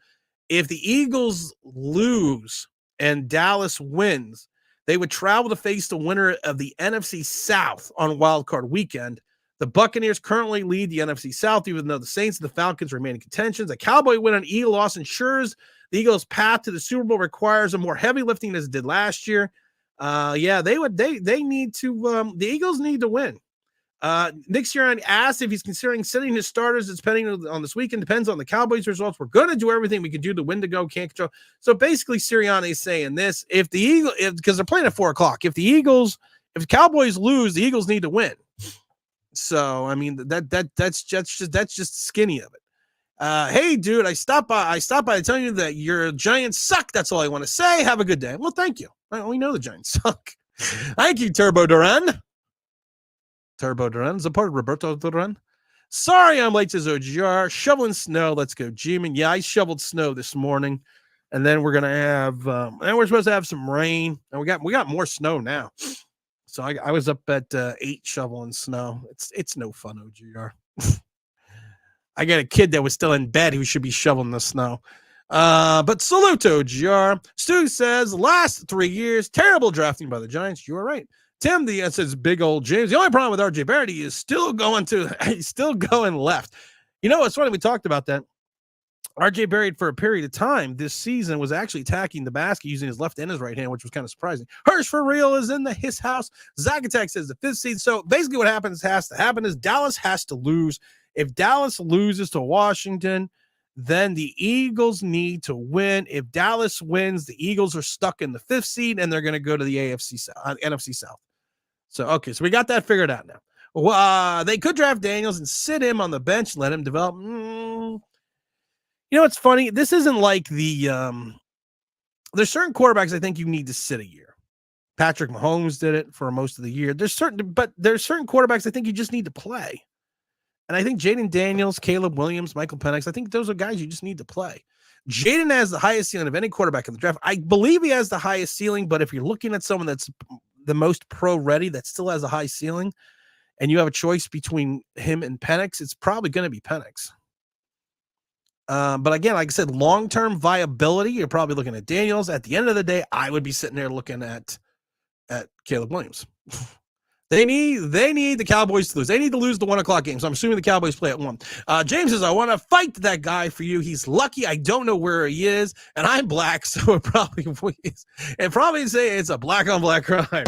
If the Eagles lose and Dallas wins, they would travel to face the winner of the NFC South on Wild Card Weekend. The Buccaneers currently lead the NFC South, even though the Saints and the Falcons remain in contention. A Cowboy win on Eagle loss ensures the Eagles' path to the Super Bowl requires a more heavy lifting as it did last year. They need to. The Eagles need to win. Nick Sirianni asked if he's considering sitting his starters. It's depending on this weekend. Depends on the Cowboys' results. We're going to do everything we can do to win to go. Can't control. So basically, Sirianni is saying this: if the Eagles, because they're playing at 4:00, if the Cowboys lose, the Eagles need to win. So I mean that's just skinny of it. Hey, dude, I stopped by to tell you that your Giants suck. That's all I want to say. Have a good day. Well, thank you. We know the Giants suck. Thank you, Turbo Duran. Turbo Duran is a part of Roberto Duran. Sorry, I'm late, says OGR. Shoveling snow. Let's go, GMEN. Yeah, I shoveled snow this morning, and then we're gonna have. And we're supposed to have some rain, and we got more snow now. So I was up at 8 shoveling snow. It's no fun, OGR. I got a kid that was still in bed who should be shoveling the snow. But salute to OGR. Stu says last 3 years terrible drafting by the Giants. You are right. Tim says big old James. The only problem with RJ Barrett, he's still going left. You know, it's funny. We talked about that. RJ Barrett for a period of time this season was actually attacking the basket using his left and his right hand, which was kind of surprising. Hirsch for real is in his house. Zach Attack says the 5th seed. So basically what has to happen is Dallas has to lose. If Dallas loses to Washington, then the Eagles need to win. If Dallas wins, the Eagles are stuck in the 5th seed and they're going to go to the NFC South. So, okay, so we got that figured out now. Well, they could draft Daniels and sit him on the bench, let him develop. You know, it's funny. This isn't like there's certain quarterbacks I think you need to sit a year. Patrick Mahomes did it for most of the year. There's certain quarterbacks I think you just need to play. And I think Jaden Daniels, Caleb Williams, Michael Penix, I think those are guys you just need to play. Jaden has the highest ceiling of any quarterback in the draft. I believe he has the highest ceiling, but if you're looking at someone that's the most pro-ready that still has a high ceiling, and you have a choice between him and Penix, it's probably going to be Penix. But again, like I said, long-term viability, you're probably looking at Daniels. At the end of the day, I would be sitting there looking at Caleb Williams. They need the Cowboys to lose. They need to lose the 1:00 game. So I'm assuming the Cowboys play at 1. James says, I want to fight that guy for you. He's lucky. I don't know where he is. And I'm black, so it probably say it's a black on black crime.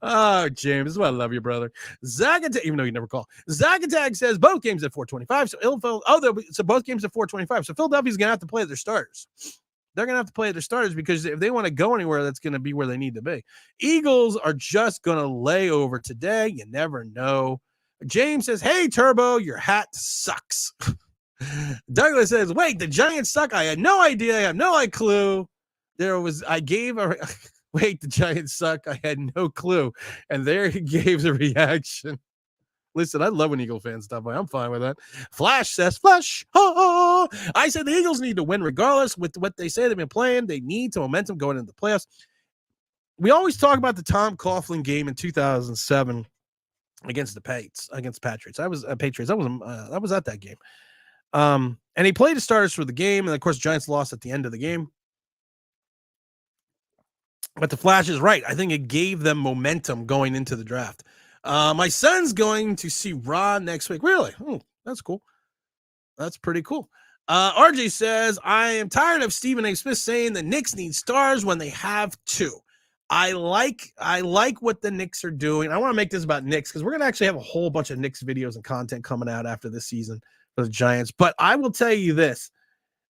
Oh, James, this is why I love you, brother. Zach Attack, even though you never call. Zach Attack says both games at 4:25. So both games at 4:25. So Philadelphia's going to have to play their starters. They're going to have to play their starters because if they want to go anywhere, that's going to be where they need to be. Eagles are just going to lay over today. You never know. James says, hey, Turbo, your hat sucks. Douglas says, wait, the Giants suck? I had no idea. I have no clue. Wait, the Giants suck? I had no clue. And there he gave the reaction. Listen, I love when Eagle fans stop by. I'm fine with that. Flash says, Flash. Oh. I said the Eagles need to win regardless with what they say they've been playing. They need to momentum going into the playoffs. We always talk about the Tom Coughlin game in 2007 against the Patriots. I was Patriots. I was at that game. And he played the starters for the game. And of course, Giants lost at the end of the game. But the Flash is right. I think it gave them momentum going into the draft. My son's going to see Ron next week. Really? Oh, that's cool. That's pretty cool. RJ says, I am tired of Stephen A. Smith saying the Knicks need stars when they have 2. I like what the Knicks are doing. I want to make this about Knicks because we're going to actually have a whole bunch of Knicks videos and content coming out after this season for the Giants. But I will tell you this.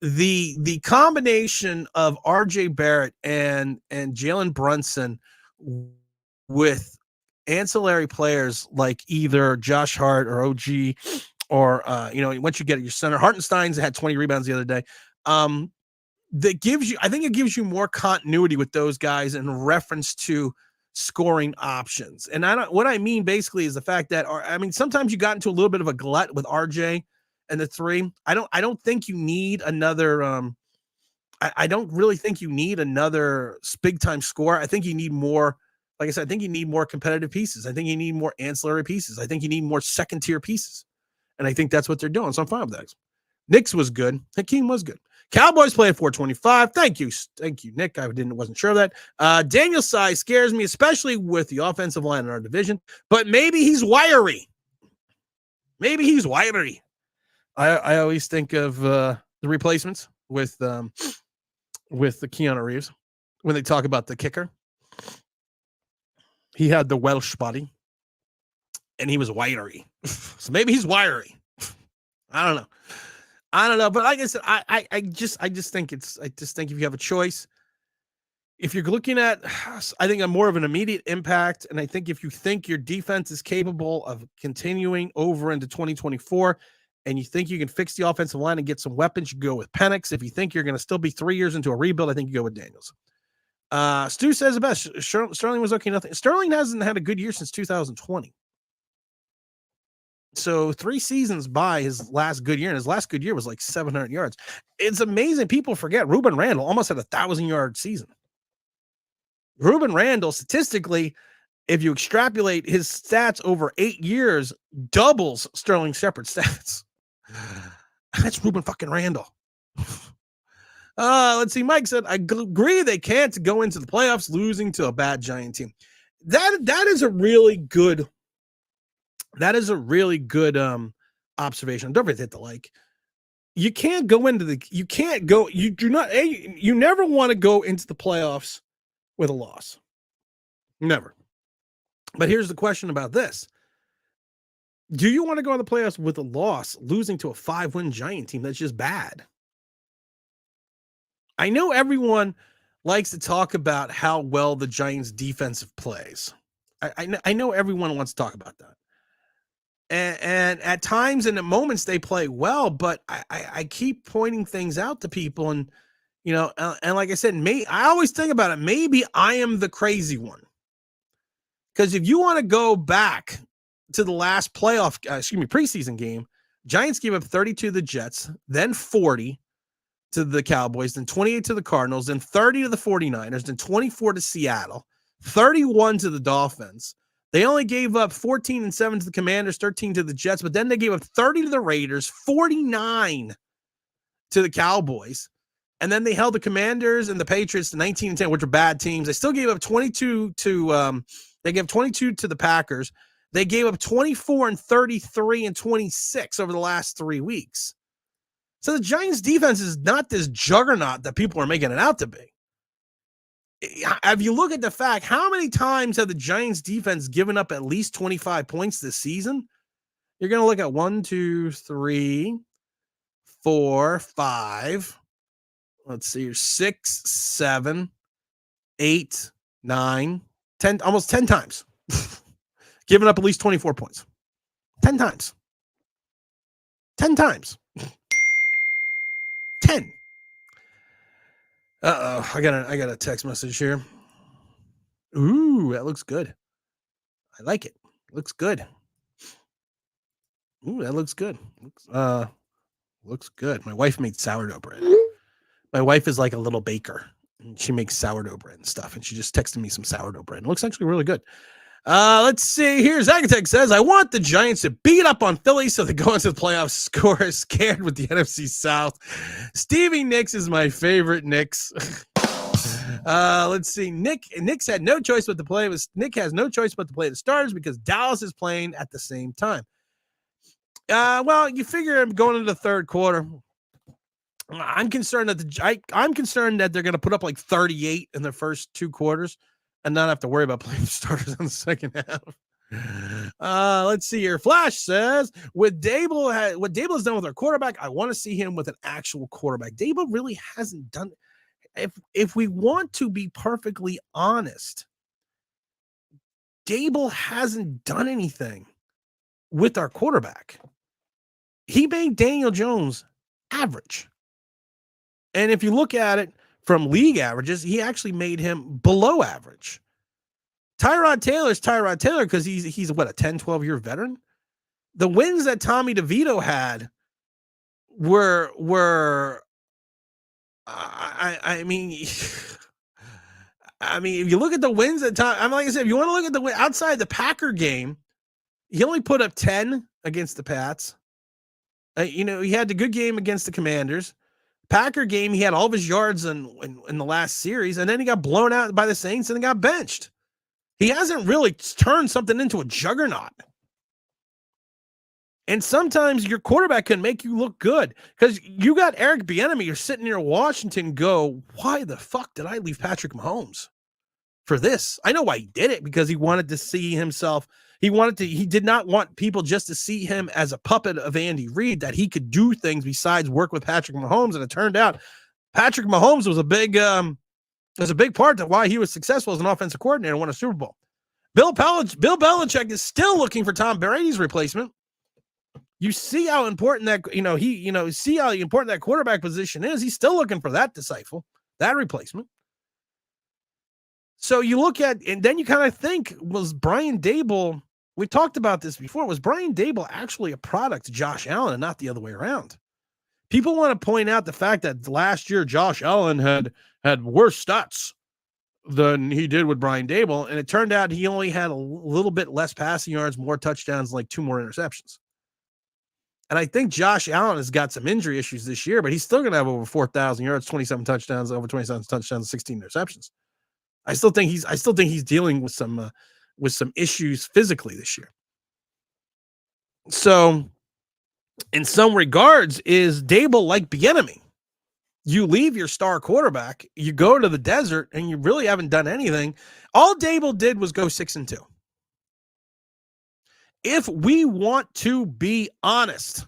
The combination of RJ Barrett and Jalen Brunson with ancillary players like either Josh Hart or OG or once you get your center. Hartenstein's had 20 rebounds the other day. That gives you, I think it gives you more continuity with those guys in reference to scoring options. And what I mean basically is the fact that, sometimes you got into a little bit of a glut with RJ and the three. I don't think you need another, I don't really think you need another big time score. I think you need more, like I said, I think you need more competitive pieces. I think you need more ancillary pieces. I think you need more second tier pieces. And I think that's what they're doing. So I'm fine with that. Knicks was good. Hakeem was good. Cowboys play at 425. Thank you, Nick. I wasn't sure of that. Daniel Size scares me, especially with the offensive line in our division. But maybe he's wiry. I always think of the replacements with the Keanu Reeves when they talk about the kicker. He had the Welsh body, and he was wiry. So maybe he's wiry. I don't know, but like I said, I just think if you have a choice, if you're looking at, I think, a more of an immediate impact, and I think if you think your defense is capable of continuing over into 2024, and you think you can fix the offensive line and get some weapons, you go with Penix. If you think you're going to still be 3 years into a rebuild, I think you go with Daniels. Stu says the best. Sterling was okay. Nothing. Sterling hasn't had a good year since 2020. So 3 seasons by his last good year, and his last good year was like 700 yards. It's amazing. People forget Ruben Randall almost had 1,000-yard season. Ruben Randall, statistically, if you extrapolate his stats over 8 years, doubles Sterling Shepard's stats. That's Ruben fucking Randall. Let's see. Mike said, I agree they can't go into the playoffs losing to a bad Giant team. That is a really good observation. Don't forget to hit the like. You never want to go into the playoffs with a loss. Never. But here's the question about this. Do you want to go in the playoffs with a loss, losing to a 5-win Giant team that's just bad? I know everyone likes to talk about how well the Giants defensive plays. I know everyone wants to talk about that. And at times and at moments they play well, but I keep pointing things out to people, and and like I said, I always think about it. Maybe I am the crazy one, because if you want to go back to the last preseason game, Giants gave up 32 to the Jets, then 40 to the Cowboys, then 28 to the Cardinals, then 30 to the 49ers, then 24 to Seattle, 31 to the Dolphins. They only gave up 14 and 7 to the Commanders, 13 to the Jets, but then they gave up 30 to the Raiders, 49 to the Cowboys. And then they held the Commanders and the Patriots to 19 and 10, which are bad teams. They still gave up 22 to they gave 22 to the Packers. They gave up 24 and 33 and 26 over the last 3 weeks. So the Giants defense is not this juggernaut that people are making it out to be. If you look at the fact, how many times have the Giants defense given up at least 25 points this season? You're going to look at 1, 2, 3, 4, 5. Let's see, 6, 7, 8, 9, 10, almost 10 times. Giving up at least 24 points. 10 times. 10 times. 10. Uh-oh, I got a text message here. Ooh, that looks good. I like it. Looks good. Ooh, that looks good. Looks good. My wife made sourdough bread. My wife is like a little baker, and she makes sourdough bread and stuff, and she just texted me some sourdough bread. It looks actually really good. Let's see here. Zacatech says, I want the Giants to beat up on Philly so they go into the playoffs scared with the NFC South. Stevie Nicks is my favorite Nicks. Let's see. Nick had no choice but to play. Nick has no choice but to play the starters because Dallas is playing at the same time. Well, you figure going into the third quarter, I'm concerned that they're going to put up like 38 in the first 2 quarters and not have to worry about playing the starters in the second half. Let's see here. Flash says, what Dable has done with our quarterback, I want to see him with an actual quarterback. Dable really hasn't done. If we want to be perfectly honest, Dable hasn't done anything with our quarterback. he made Daniel Jones average. And if you look at it from league averages, he actually made him below average. Tyrod Taylor's Tyrod Taylor because he's what, a 10, 12-year veteran? The wins that Tommy DeVito had were I mean I mean, if you look at the wins that Tom, I'm like I said, if you want to look at the win outside the Packer game, he only put up 10 against the Pats. You know, he had the good game against the Commanders. Packer game, he had all of his yards in the last series, and then he got blown out by the Saints and then got benched. He hasn't really turned something into a juggernaut. And sometimes your quarterback can make you look good because you got Eric Bieniemy. You're sitting near Washington. Go, why the fuck did I leave Patrick Mahomes for this? I know why he did it, because he wanted to see himself. He did not want people just to see him as a puppet of Andy Reid, that he could do things besides work with Patrick Mahomes. And it turned out Patrick Mahomes was a big part of why he was successful as an offensive coordinator and won a Super Bowl. Bill Belichick is still looking for Tom Brady's replacement. You see how important that, see how important that quarterback position is. He's still looking for that disciple, that replacement. So you look at, and then you kind of think, was Brian Daboll, we talked about this before, was Brian Daboll actually a product of Josh Allen and not the other way around? People want to point out the fact that last year Josh Allen had worse stats than he did with Brian Daboll, and it turned out he only had a little bit less passing yards, more touchdowns, like 2 more interceptions. And I think Josh Allen has got some injury issues this year, but he's still going to have over 4,000 yards, 27 touchdowns, over 27 touchdowns, 16 interceptions. I still think he's dealing with some issues physically this year. So, in some regards, is Daboll like Bieniemy? You leave your star quarterback, you go to the desert, and you really haven't done anything. All Daboll did was go 6-2. If we want to be honest,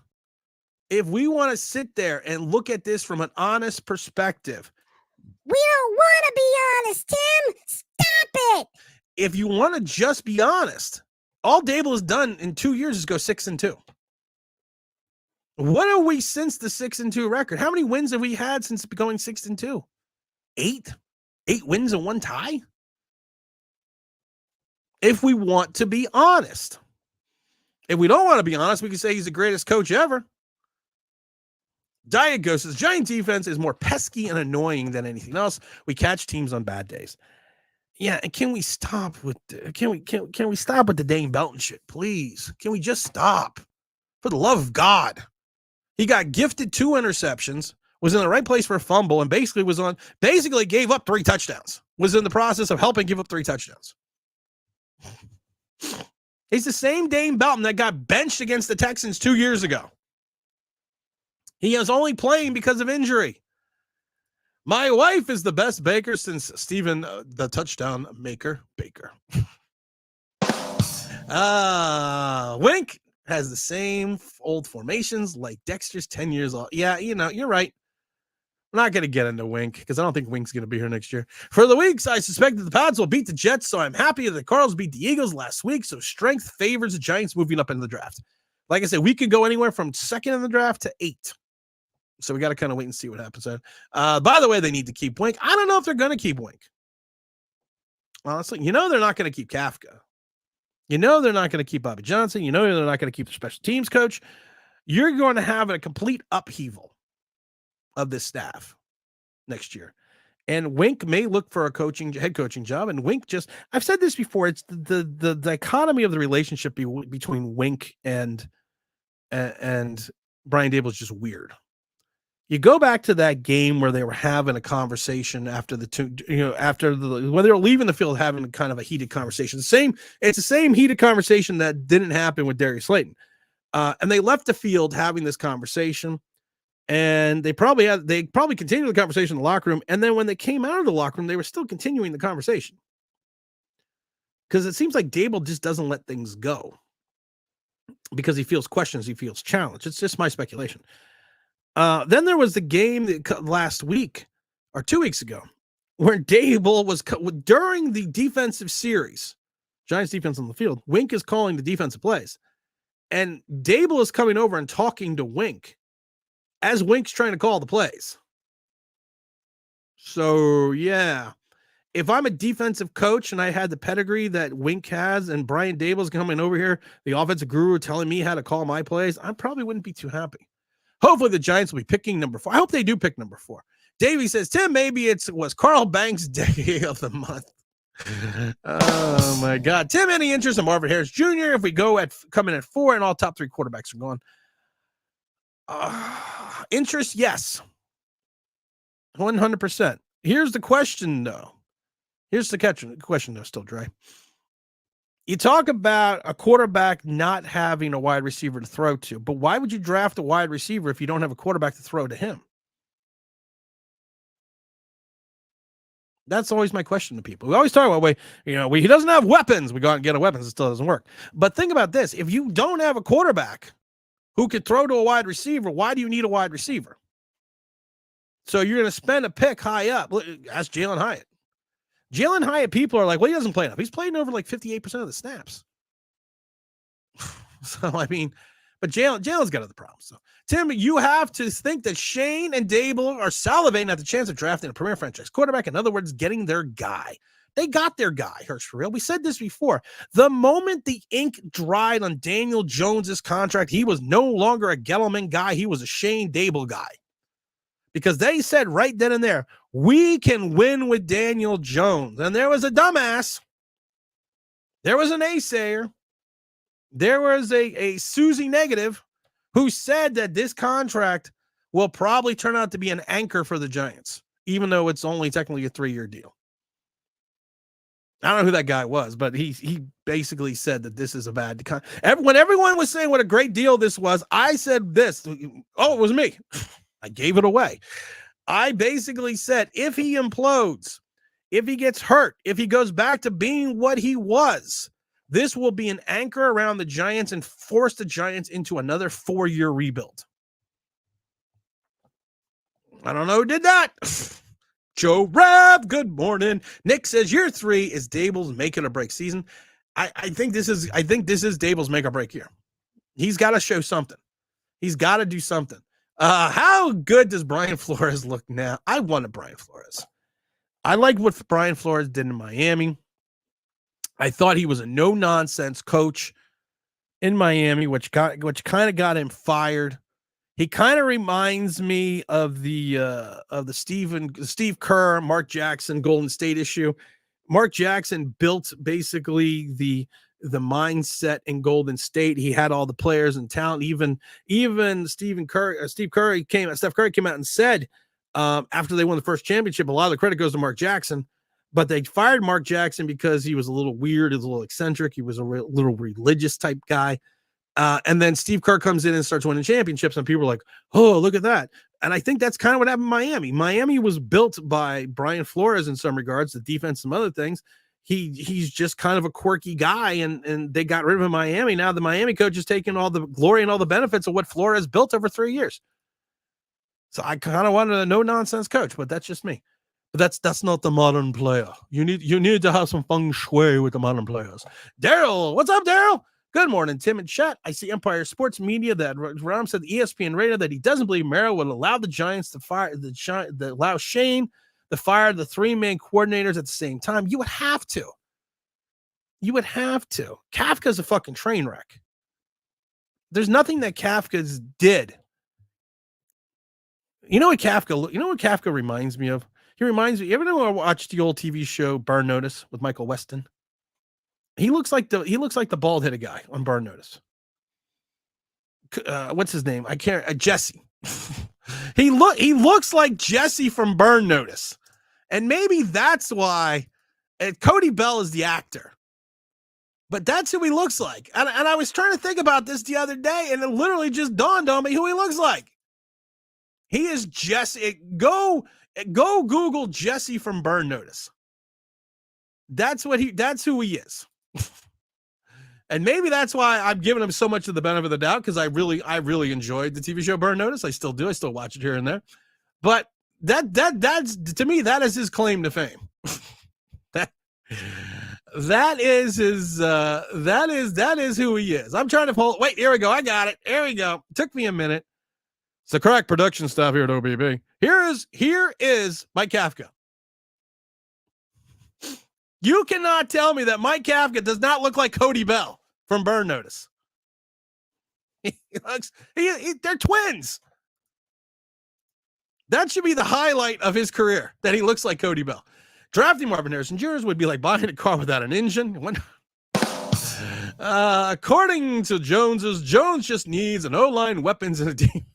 if we want to sit there and look at this from an honest perspective, we don't want to be honest, Tim. Stop it. If you want to just be honest, all Daboll has done in 2 years is go 6-2. What are we since the 6-2 record? How many wins have we had since going 6-2? 8? 8 wins and 1 tie? If we want to be honest. If we don't want to be honest, we can say he's the greatest coach ever. Diet Ghost says Giant defense is more pesky and annoying than anything else. We catch teams on bad days. Yeah, and can we stop with can we stop with the Dane Belton shit, please? Can we just stop? For the love of God. He got gifted 2 interceptions, was in the right place for a fumble, and basically gave up 3 touchdowns. Was in the process of helping give up 3 touchdowns. He's the same Dane Belton that got benched against the Texans 2 years ago. He is only playing because of injury. My wife is the best baker since Steven, the touchdown maker, Baker. Wink has the same old formations like Dexter's 10 years old. Yeah, you're right. I'm not going to get into Wink because I don't think Wink's going to be here next year. For the weeks, I suspect that the Pats will beat the Jets, so I'm happy that the Cardinals beat the Eagles last week, so strength favors the Giants moving up into the draft. Like I said, we could go anywhere from 2nd in the draft to 8. So we got to kind of wait and see what happens there. By the way, they need to keep Wink. I don't know if they're going to keep Wink. Honestly, they're not going to keep Kafka. They're not going to keep Bobby Johnson. They're not going to keep the special teams coach. You're going to have a complete upheaval of this staff next year. And Wink may look for a head coaching job. And Wink I've said this before, it's the dichotomy of the relationship between Wink and Brian Daboll is just weird. You go back to that game where they were having a conversation after when they were leaving the field, having kind of a heated conversation. It's the same heated conversation that didn't happen with Darius Slayton. And they left the field having this conversation, and they probably continued the conversation in the locker room. And then when they came out of the locker room, they were still continuing the conversation. Because it seems like Daboll just doesn't let things go because he feels questions, he feels challenged. It's just my speculation. Then there was the game last week or 2 weeks ago where Daboll was during the defensive series, Giants defense on the field. Wink is calling the defensive plays. And Dable is coming over and talking to Wink as Wink's trying to call the plays. So, yeah. If I'm a defensive coach and I had the pedigree that Wink has and Brian Dable's coming over here, the offensive guru telling me how to call my plays, I probably wouldn't be too happy. Hopefully the Giants will be picking number 4. I hope they do pick number 4. Davey says, Tim, maybe it was Carl Banks' day of the month. Oh, my God. Tim, any interest in Marvin Harris Jr. if we come in at 4 and all top 3 quarterbacks are gone? Interest, yes. 100%. Here's the question, though. Here's the question, though, still dry. You talk about a quarterback not having a wide receiver to throw to, but why would you draft a wide receiver if you don't have a quarterback to throw to him? That's always my question to people. We always talk about, he doesn't have weapons. We go out and get a weapons. It still doesn't work. But think about this. If you don't have a quarterback who could throw to a wide receiver, why do you need a wide receiver? So you're going to spend a pick high up. Ask Jalen Hyatt. Jalen Hyatt, people are like, well, he doesn't play enough. He's playing over like 58% of the snaps. So, I mean, but Jalen's got other problems. So, Tim, you have to think that Shane and Dable are salivating at the chance of drafting a premier franchise quarterback. In other words, getting their guy. They got their guy, Hirsch, for real. We said this before. The moment the ink dried on Daniel Jones's contract, he was no longer a Gettleman guy. He was a Shane Dable guy. Because they said right then and there, we can win with Daniel Jones. And there was a dumbass. There was an naysayer. There was a Susie negative who said that this contract will probably turn out to be an anchor for the Giants, even though it's only technically a 3-year deal. I don't know who that guy was, but he basically said that this is a bad when everyone was saying what a great deal this was, I said this. Oh, it was me. I gave it away. I basically said, if he implodes, if he gets hurt, if he goes back to being what he was, this will be an anchor around the Giants and force the Giants into another 4-year rebuild. I don't know who did that. Joe Rabb, good morning. Nick says year 3 is Dable's make it or break season. I think this is Dable's make or break year. He's got to show something. He's got to do something. How good does Brian Flores look now? I wanted Brian Flores. I liked what Brian Flores did in Miami. I thought he was a no-nonsense coach in Miami, which kind of got him fired. He kind of reminds me of the Steve Kerr, Mark Jackson, Golden State issue. Mark Jackson built basically the mindset in Golden State. He had all the players and talent. Even Steph Curry came out and said after they won the first championship, a lot of the credit goes to Mark Jackson, but they fired Mark Jackson because he was a little weird, he was a little eccentric, he was a little religious type guy. And then Steve Kerr comes in and starts winning championships, and people are like, oh, look at that. And I think that's kind of what happened in Miami. Miami was built by Brian Flores in some regards, the defense, some other things. He's just kind of a quirky guy, and they got rid of him in Miami. Now the Miami coach is taking all the glory and all the benefits of what Flores built over 3 years. So I kind of wanted a no-nonsense coach, but that's just me. But that's not the modern player. You need to have some feng shui with the modern players. Daryl, what's up, Daryl? Good morning, Tim and chat. I see Empire Sports Media that Ram said the ESPN radio that he doesn't believe Merrill would allow the Giants to fire allow Shane to fire the 3 main coordinators at the same time. You would have to. Kafka's a fucking train wreck. There's nothing that Kafka's did. You know what Kafka reminds me of? He reminds me, you ever know I watched the old TV show Burn Notice with Michael Weston? He looks like the bald-headed guy on Burn Notice. What's his name? I can't. Jesse. He looks like Jesse from Burn Notice, and maybe that's why. Cody Bell is the actor, but that's who he looks like. And I was trying to think about this the other day, and it literally just dawned on me who he looks like. He is Jesse. Go Google Jesse from Burn Notice. That's who he is. And maybe that's why I'm giving him so much of the benefit of the doubt, because I really enjoyed the TV show Burn Notice. I still do. I still watch it here and there. But that's to me, that is his claim to fame. That is his. That is who he is. I'm trying to pull. Wait, here we go. I got it. Here we go. Took me a minute. It's the correct production stuff here at OBB. Here is Mike Kafka. You cannot tell me that Mike Kafka does not look like Cody Bell from Burn Notice. They're twins. That should be the highlight of his career, that he looks like Cody Bell. Drafting Marvin Harrison Jr. would be like buying a car without an engine. According to Jones just needs an O-line, weapons, and a team.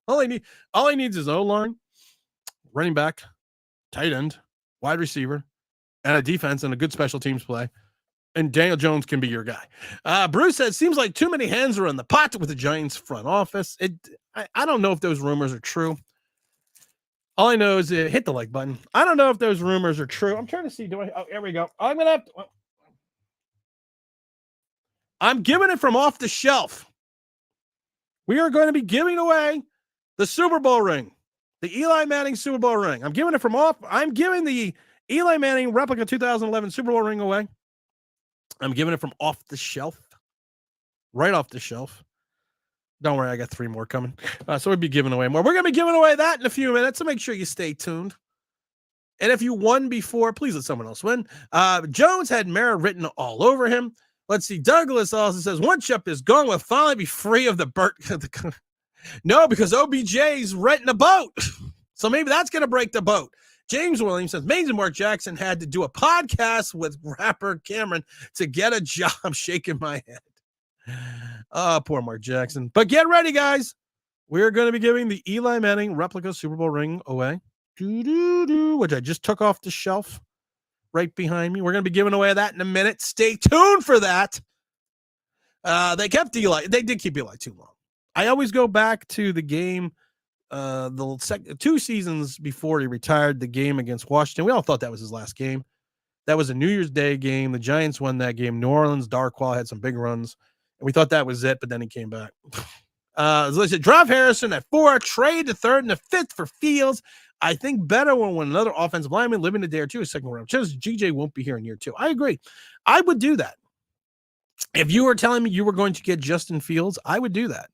All he needs is O-line, running back, tight end, wide receiver, and a defense and a good special teams play. And Daniel Jones can be your guy. Bruce says, seems like too many hands are in the pot with the Giants front office. I don't know if those rumors are true. All I know is hit the like button. I don't know if those rumors are true. I'm trying to see. Here we go. I'm giving it from off the shelf. We are going to be giving away the Super Bowl ring, the Eli Manning Super Bowl ring. I'm giving the Eli Manning replica 2011 Super Bowl ring away. I'm giving it from off the shelf, right off the shelf. Don't worry, I got 3 more coming. So we'll be giving away more. We're going to be giving away that in a few minutes, so make sure you stay tuned. And if you won before, please let someone else win. Jones had Mara written all over him. Let's see. Douglas also says, one chip is gone. We'll finally be free of the Burt. No, because OBJ's renting a boat. So maybe that's going to break the boat. James Williams says, Maines and Mark Jackson had to do a podcast with rapper Cameron to get a job. Shaking my head. Poor Mark Jackson. But get ready, guys. We're going to be giving the Eli Manning replica Super Bowl ring away, which I just took off the shelf right behind me. We're going to be giving away that in a minute. Stay tuned for that. They kept Eli. They did keep Eli too long. I always go back to the game, the 2 seasons before he retired, the game against Washington. We all thought that was his last game. That was a New Year's Day game. The Giants won that game. New Orleans, Darkwa had some big runs. And we thought that was it, but then he came back. Listen, draft Harrison at 4, trade the 3rd and the 5th for Fields. I think better when another offensive lineman living a day or two is 2nd round. Just GJ won't be here in year 2. I agree. I would do that. If you were telling me you were going to get Justin Fields, I would do that.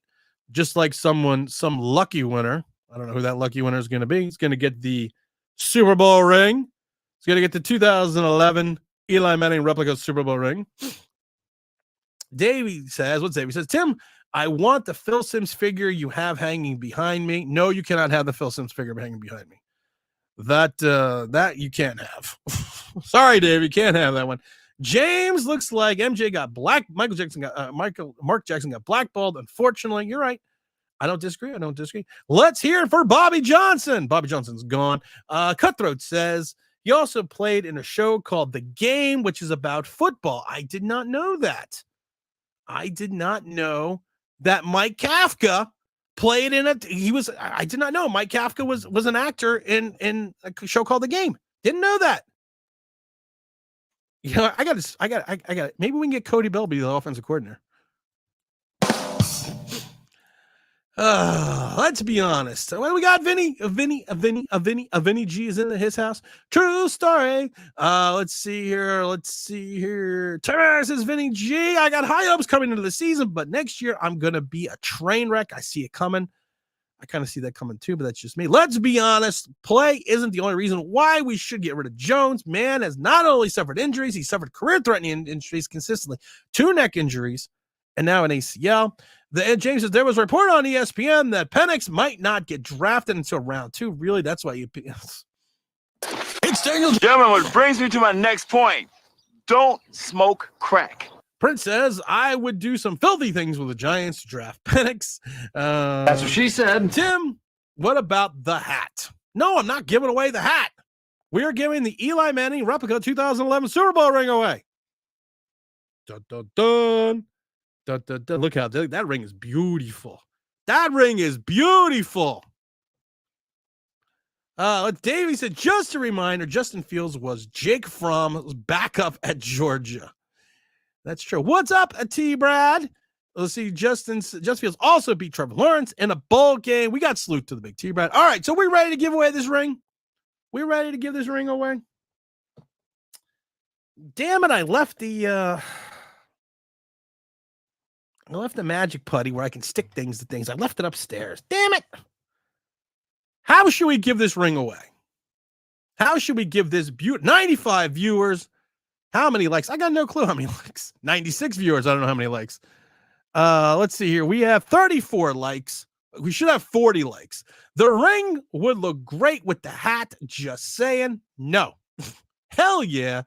Just like some lucky winner. I don't know who that lucky winner is going to be. He's going to get the Super Bowl ring. He's going to get the 2011 Eli Manning replica Super Bowl ring. Davey says, what's Davey says? Tim, I want the Phil Simms figure you have hanging behind me. No, you cannot have the Phil Simms figure hanging behind me. That you can't have. Sorry, Dave, you can't have that one. James looks like MJ got Mark Jackson got blackballed. Unfortunately, you're right. I don't disagree. Let's hear it for Bobby Johnson. Bobby Johnson's gone. Cutthroat says he also played in a show called The Game, which is about football. I did not know that. I did not know that Mike Kafka played in I did not know Mike Kafka was an actor in a show called The Game. Didn't know that. You know, I got it. Maybe we can get Cody Bell to be the offensive coordinator. Let's be honest. What do we got? Vinny G is in his house. True story. Let's see here. Terror says Vinny G. I got high hopes coming into the season, but next year I'm gonna be a train wreck. I see it coming. I kind of see that coming too, but that's just me. Let's be honest. Play isn't the only reason why we should get rid of Jones. Man has not only suffered injuries, he suffered career-threatening injuries consistently. 2 neck injuries, and now an ACL. James says there was a report on ESPN that Penix might not get drafted until round 2. Really, that's why you. It's Daniel. Gentlemen, which brings me to my next point. Don't smoke crack. Prince says I would do some filthy things with the Giants to draft Penix. That's what she said. Tim, what about the hat? No, I'm not giving away the hat. We are giving the Eli Manning replica 2011 Super Bowl ring away. Dun, dun, dun. Dun, dun, dun. Look how that ring is beautiful. That ring is beautiful. Davey said, just a reminder, Justin Fields was Jake Fromm's backup at Georgia. That's true. What's up, T-Brad? Let's see. Justin Fields also beat Trevor Lawrence in a bowl game. We got salute to the big T-Brad. All right, so we're ready to give away this ring. We ready to give this ring away? Damn it, I left the magic putty where I can stick things to things. I left it upstairs. Damn it. How should we give this ring away? How should we give this 95 viewers? How many likes? I got no clue how many likes. 96 viewers. I don't know how many likes. Let's see here. We have 34 likes. We should have 40 likes. The ring would look great with the hat. Just saying. No. Hell yeah.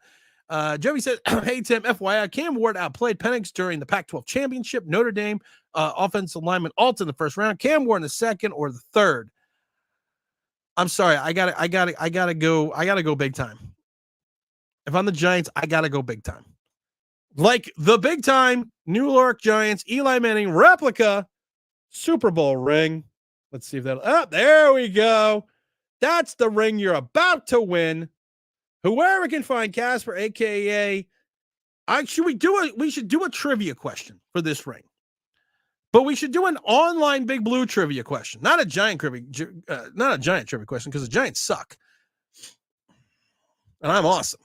Joey said, hey, Tim, FYI, Cam Ward outplayed Penix during the Pac-12 championship. Notre Dame offensive lineman Alt in the first round. Cam Ward in the second or the third. I'm sorry. I gotta go big time. If I'm the Giants, I gotta go big time. Like the big time New York Giants, Eli Manning replica Super Bowl ring. Let's see if that'll. Oh, there we go. That's the ring you're about to win. Whoever can find Casper, aka, we should do a trivia question for this ring. But we should do an online Big Blue trivia question, not a giant trivia question, because the Giants suck. And I'm awesome.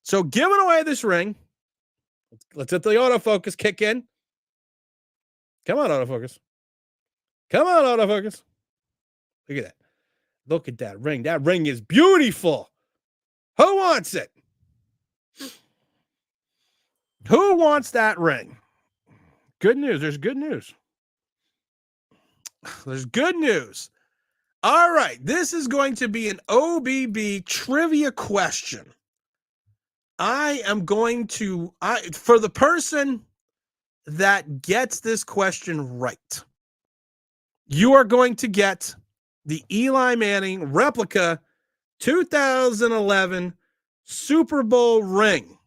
So giving away this ring. Let's let the autofocus kick in. Come on, autofocus. Come on, autofocus. Look at that. Look at that ring. That ring is beautiful. Who wants it? Who wants that ring? Good news. There's good news. There's good news. All right. This is going to be an OBB trivia question. I am going to, for the person that gets this question right, you are going to get the Eli Manning replica 2011 Super Bowl ring.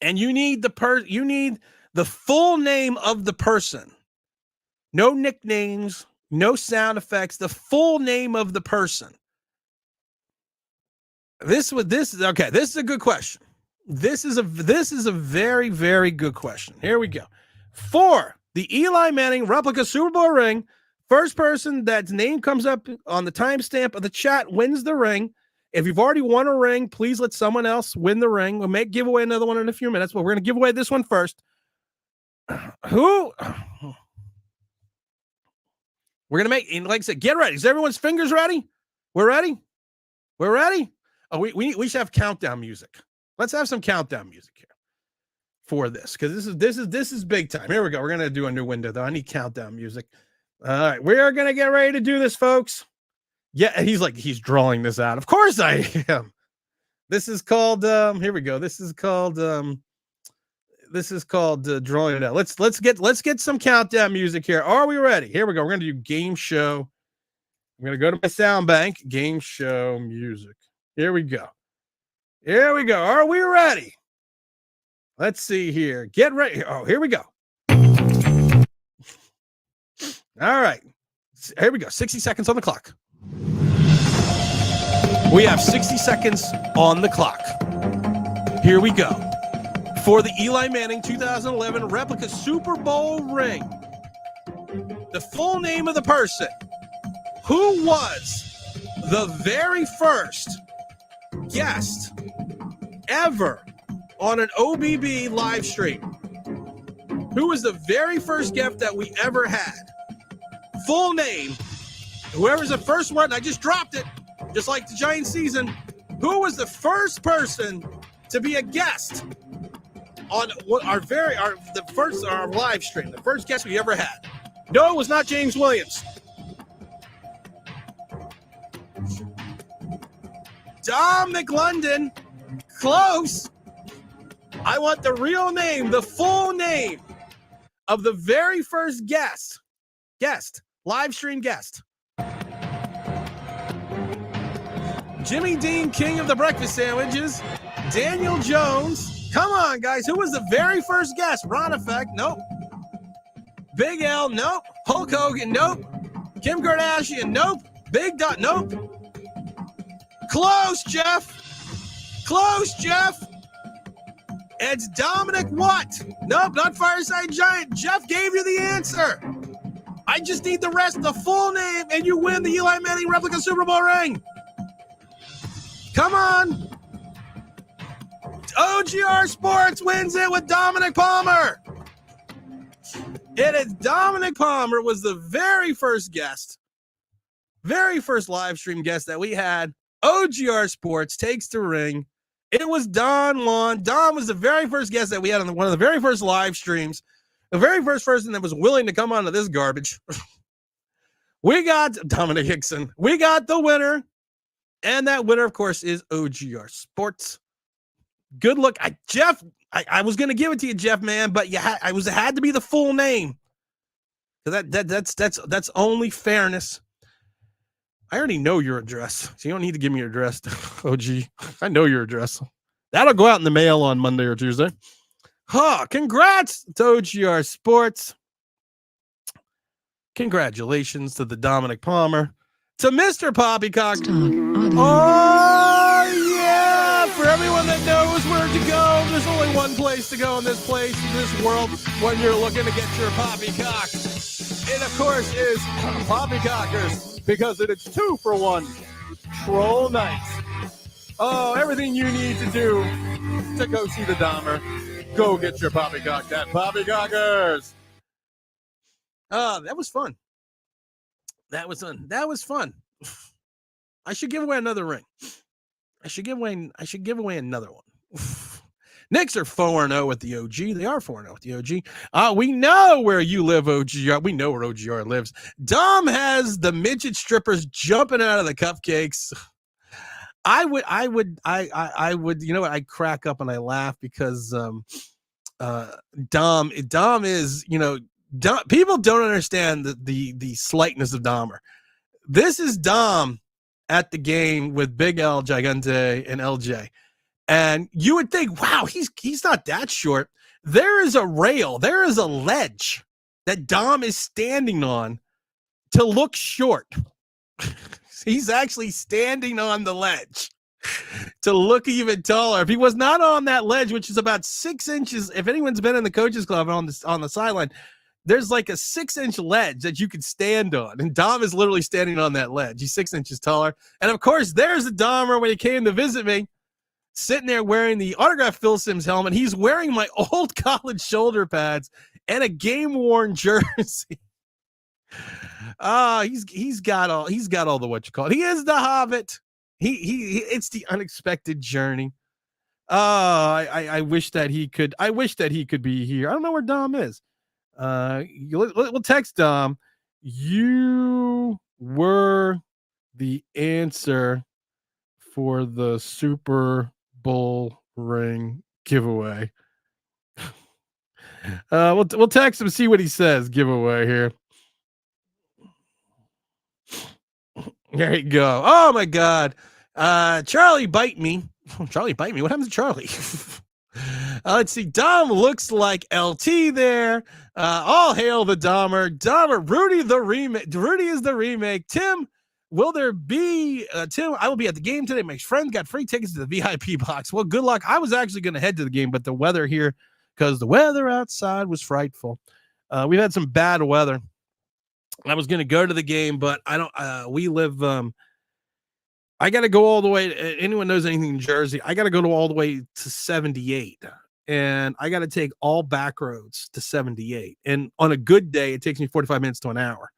And you need the full name of the person. No nicknames, no sound effects, the full name of the person. This is a good question. This is a very, very good question. Here we go. For the Eli Manning replica Super Bowl ring, first person that's name comes up on the timestamp of the chat wins the ring. If you've already won a ring, please let someone else win the ring. We'll give away another one in a few minutes, but we're going to give away this one first. Who? We're going to make, and like I said, get ready. Is everyone's fingers ready? We're ready? We're ready? Oh, we should have countdown music. Let's have some countdown music here for this, because this is big time. Here we go. We're going to do a new window, though. I need countdown music. All right, we are going to get ready to do this, folks. Yeah, he's drawing this out. Of course I am. This is called here we go. This is called drawing it out. Let's get some countdown music here. Are we ready? Here we go. We're going to do game show. I'm going to go to my sound bank, game show music. Here we go. Here we go. Are we ready? Let's see here. Get ready. Oh, here we go. All right. Here we go. 60 seconds on the clock. We have 60 seconds on the clock. Here we go. For the Eli Manning 2011 replica Super Bowl ring, the full name of the person who was the very first guest ever on an OBB live stream. Who was the very first gift that we ever had? Full name. Whoever's the first one, I just dropped it, just like the Giants season. Who was the first person to be a guest on our live stream? The first guest we ever had. No, it was not James Williams. Dom McLondon. Close. I want the real name, the full name of the very first guest, live stream guest. Jimmy Dean, king of the breakfast sandwiches. Daniel Jones. Come on, guys. Who was the very first guest? Ron Effect. Nope. Big L. Nope. Hulk Hogan. Nope. Kim Kardashian. Nope. Big Dot. Nope. Close, Jeff. Close, Jeff. It's Dominic what? Nope, not Fireside Giant. Jeff gave you the answer. I just need the rest, the full name, and you win the Eli Manning replica Super Bowl ring. Come on. OGR Sports wins it with Dominic Palmer. It is Dominic Palmer was the very first guest, very first live stream guest that we had. OGR Sports takes the ring. It was Don Juan. Don was the very first guest that we had on one of the very first live streams. The very first person that was willing to come onto this garbage. We got Dominic Hickson. We got the winner. And that winner, of course, is OGR Sports. Good look. Jeff, I was going to give it to you, Jeff, man, but it had to be the full name. That's only fairness. I already know your address, so you don't need to give me your address. OG, I know your address. That'll go out in the mail on Monday or Tuesday. Congrats to OGR Sports. Congratulations to the Dominic Palmer. To Mr. Poppycock. Oh, yeah. For everyone that knows where to go, there's only one place to go in this world, when you're looking to get your poppycock. It, of course, is Poppycockers, because it is 2-for-1 Troll Nights. Oh, everything you need to do to go see the Dahmer. Go get your poppycock at Poppycockers. That was fun. That was fun. I should give away another ring. I should give away another one. Knicks are 4-0 with the OG. They are 4-0 with the OG. We know where you live, OGR. We know where OGR lives. Dom has the midget strippers jumping out of the cupcakes. I would, you know what? I crack up and I laugh because Dom is, you know, people don't understand the slightness of Dahmer. This is Dom at the game with Big L, Gigante, and LJ. And you would think, wow, he's not that short. There is a rail, there is a ledge that Dom is standing on to look short. He's actually standing on the ledge to look even taller. If he was not on that ledge, which is about 6 inches, if anyone's been in the coaches club on the sideline, there's like a 6-inch ledge that you could stand on. And Dom is literally standing on that ledge. He's 6 inches taller. And of course, there's the Dahmer when he came to visit me, sitting there wearing the autographed Phil Simms helmet. He's wearing my old college shoulder pads and a game-worn jersey. He's got all the what you call it. He is the Hobbit. He it's the unexpected journey. I wish that he could be here. I don't know where Dom is. We'll text Dom. You were the answer for the Super Bowl ring giveaway. We'll text him, see what he says. Giveaway here. There you go. Oh my God. Charlie bite me. Charlie bite me. What happens to Charlie? Let's see. Dom looks like LT there. All hail the Dahmer. Rudy the remake. Rudy is the remake. Tim, will there be Tim? I will be at the game today. My friend got free tickets to the VIP box. Well, good luck. I was actually going to head to the game, but the weather here, because the weather outside was frightful. We've had some bad weather. I was going to go to the game, but I don't. We live. I got to go all the way. Anyone knows anything in Jersey? I got to go all the way to 78, and I got to take all back roads to 78. And on a good day, it takes me 45 minutes to an hour,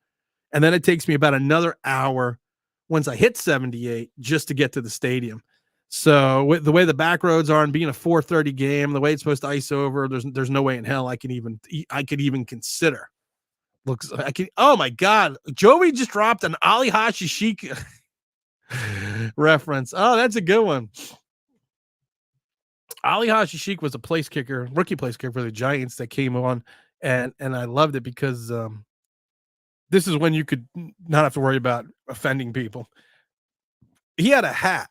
and then it takes me about another hour once I hit 78 just to get to the stadium. So with the way the back roads are, and being a 4:30 game, the way it's supposed to ice over, there's no way in hell I could even consider. Looks like oh my God, Joey just dropped an Ali Hashishik reference. Oh, that's a good one. Ali Hashishik was a rookie place kicker for the Giants that came on, and I loved it because this is when you could not have to worry about offending people. He had a hat,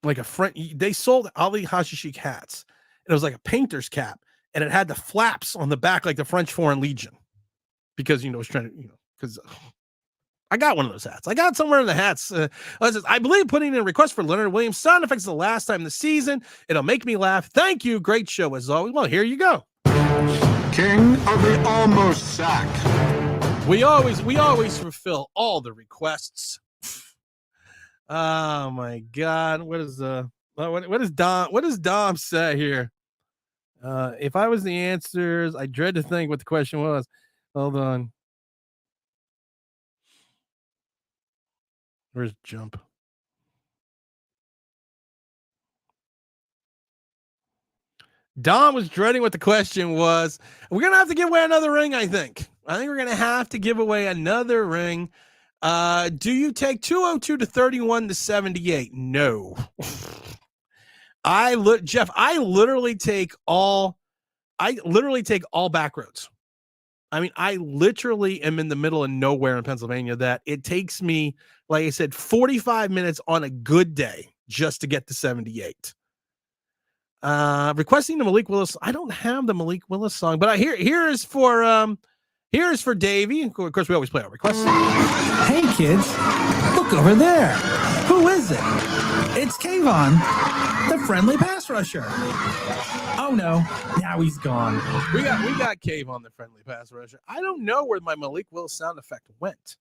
like a front. They sold Ali Hashishik hats. It was like a painter's cap, and it had the flaps on the back like the French Foreign Legion. Because, you know, it's trying to, because I got one of those hats. I got somewhere in the hats. I believe putting in a request for Leonard Williams sound effects the last time this season. It'll make me laugh. Thank you. Great show as always. Well, here you go. King of the almost sack. We always fulfill all the requests. Oh my God. What is Well, what does Dom say here? If I was the answers, I dread to think what the question was. Hold on. Where's Jump? Dom was dreading what the question was. We're going to have to give away another ring, I think. I think we're going to have to give away another ring. Do you take 202 to 31 to 78? No. Jeff, I literally take all back roads. I mean, I literally am in the middle of nowhere in Pennsylvania that it takes me, like I said, 45 minutes on a good day just to get to 78. Requesting the Malik Willis. I don't have the Malik Willis song, but here is for Davey. Of course, we always play our requests. Hey kids, look over there. Who is it? It's Kayvon, the friendly pass rusher. Oh no, now he's gone. We got Cave on the friendly pass rusher. I don't know where my Malik Willis sound effect went.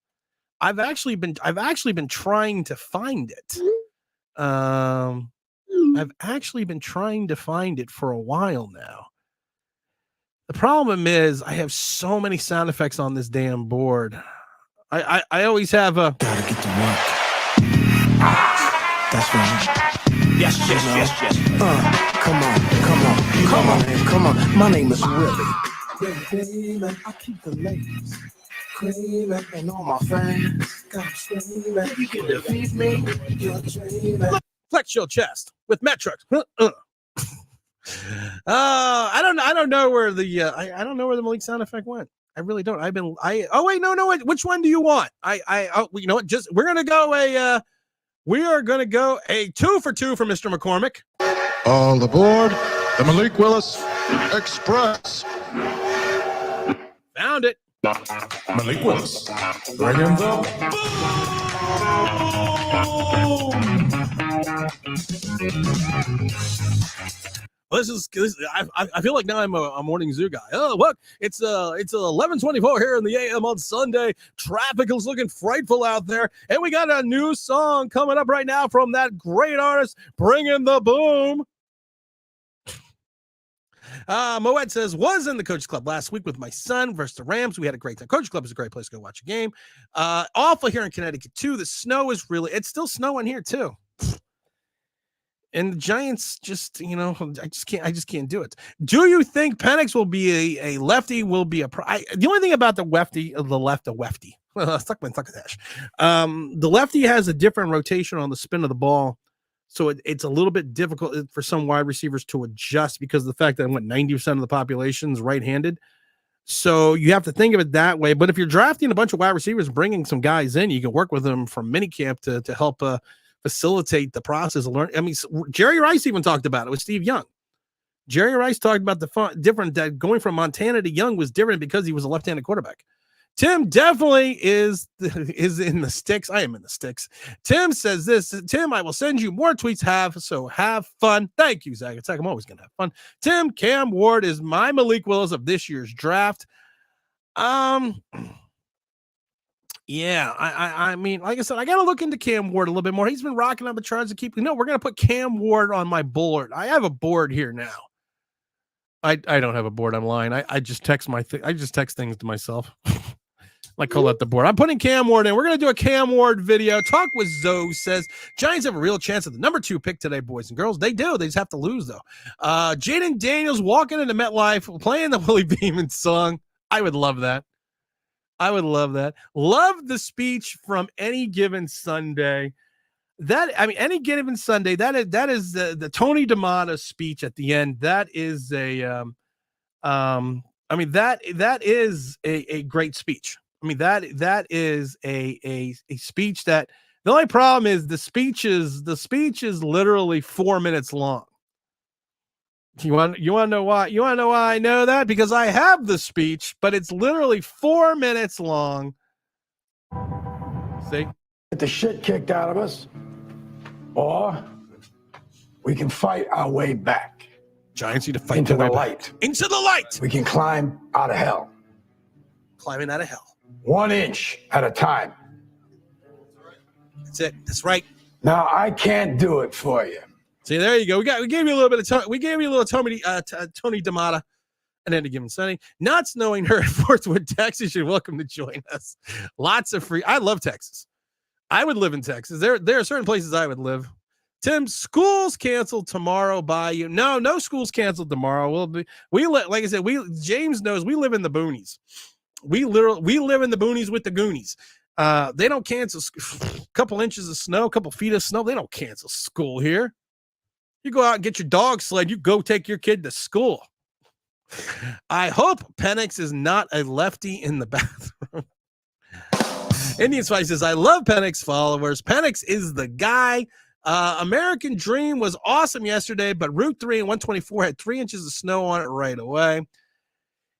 I've actually been trying to find it. I've actually been trying to find it for a while now. The problem is I have so many sound effects on this damn board. I always have a gotta get to work. That's right. Yes. Come on. My name is Willie. I keep the ladies Screaming and all my fans got screaming. You can defeat me. You're dreaming. flex your chest with metrics. I don't know where the I don't know where the Malik sound effect went. I really don't. Oh wait, no. Which one do you want? You know what? Just we are gonna go a 2 for 2 for Mr. McCormick. All aboard the Malik Willis Express. Found it. Malik Willis. Bring him the Well, I feel like now I'm a morning zoo guy. Oh, look, it's 11:24 here in the AM on Sunday. Traffic is looking frightful out there, and we got a new song coming up right now from that great artist, Bring in the Boom. Moet says, was in the Coach Club last week with my son versus the Rams. We had a great time. Coach Club is a great place to go watch a game. Awful here in Connecticut too. The snow is it's still snowing here too. And the Giants just, I just can't do it. Do you think Penix will be a lefty? Will be the only thing about the lefty. The lefty has a different rotation on the spin of the ball, so it's a little bit difficult for some wide receivers to adjust because of the fact that 90% of the population is right-handed. So you have to think of it that way. But if you're drafting a bunch of wide receivers, bringing some guys in, you can work with them from minicamp to help facilitate the process of learning. I mean, Jerry Rice even talked about it with Steve Young. Jerry Rice talked about that going from Montana to Young was different because he was a left-handed quarterback. Tim definitely is in the sticks. I am in the sticks. Tim says this. Tim, I will send you more tweets. Have fun. Thank you, Zach. It's like I'm always going to have fun. Tim, Cam Ward is my Malik Willis of this year's draft. Yeah, I mean, like I said, I got to look into Cam Ward a little bit more. He's been rocking on the charts to keep. We're going to put Cam Ward on my board. I have a board here now. I don't have a board. I'm lying. I just text I just text things to myself. Like call that the board. I'm putting Cam Ward in. We're going to do a Cam Ward video. Talk with Zoe says Giants have a real chance at the number 2 pick today, boys and girls. They do. They just have to lose though. Jaden Daniels walking into MetLife playing the Willie Beeman song. I would love that. Love the speech from Any Given Sunday. Any Given Sunday. That is the Tony D'Amato speech at the end. That is that is a great speech. I mean, that is a speech that the only problem is the speech is literally 4 minutes long. You want to know why? You want to know why I know that? Because I have the speech, but it's literally 4 minutes long. See? Get the shit kicked out of us, or we can fight our way back. Giants need to fight into the light. light. Into the light. We can climb out of hell. Climbing out of hell. 1 inch at a time. That's it. That's right. Now, I can't do it for you. See, there you go. We gave you a little bit of we gave you a little Tony D'Amata at any given Sunday. Not knowing her at Fort Worth, Texas, you're welcome to join us. Lots of free. I love Texas. I would live in Texas. There are certain places I would live. Tim, school's canceled tomorrow by you. No school's canceled tomorrow. Like I said, James knows we live in the boonies. We live in the boonies with the Goonies. They don't cancel a couple inches of snow, a couple feet of snow. They don't cancel school here. You go out and get your dog sled. You go take your kid to school. I hope Penix is not a lefty in the bathroom. Indian Spice says, I love Penix followers. Penix is the guy. American Dream was awesome yesterday, but Route 3 and 124 had 3 inches of snow on it right away.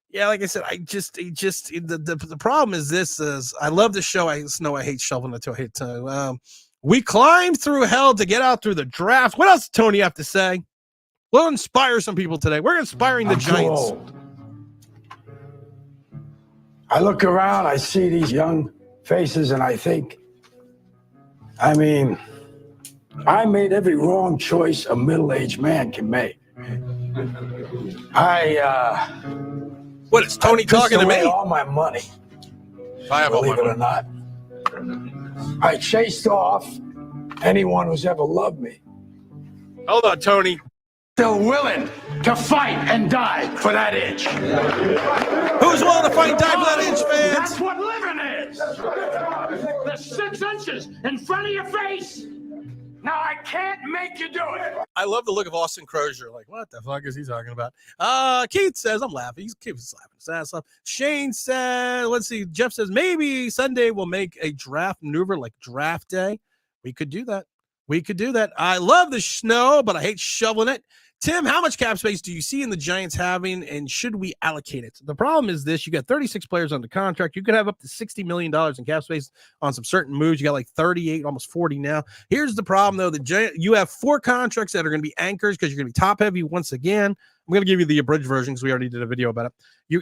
Yeah, like I said, the problem is this is I love the show. I hate shoveling it to I hate to. We climbed through hell to get out through the draft. What else does Tony have to say? We'll inspire some people today. We're inspiring the Giants. I look around, I see these young faces, and I think, I mean, I made every wrong choice a middle-aged man can make. What is Tony talking to me? All my money. I have all my Believe it money. or not. I chased off anyone who's ever loved me. Hold on, Tony. Still willing to fight and die for that inch. Who's willing to fight and die for that inch, fans? That's what living is. The 6 inches in front of your face. Now I can't make you do it. I love the look of Austin Crozier. Like, what the fuck is he talking about? Keith says, I'm laughing. He's slapping his ass off. Shane said, let's see. Jeff says, maybe Sunday we'll make a draft maneuver like draft day. We could do that. I love the snow, but I hate shoveling it. Tim, how much cap space do you see in the Giants having, and should we allocate it? The problem is this. You got 36 players under contract. You could have up to $60 million in cap space on some certain moves. You got like 38, almost 40 now. Here's the problem, though. You have 4 contracts that are going to be anchors because you're going to be top-heavy once again. I'm going to give you the abridged version because we already did a video about it.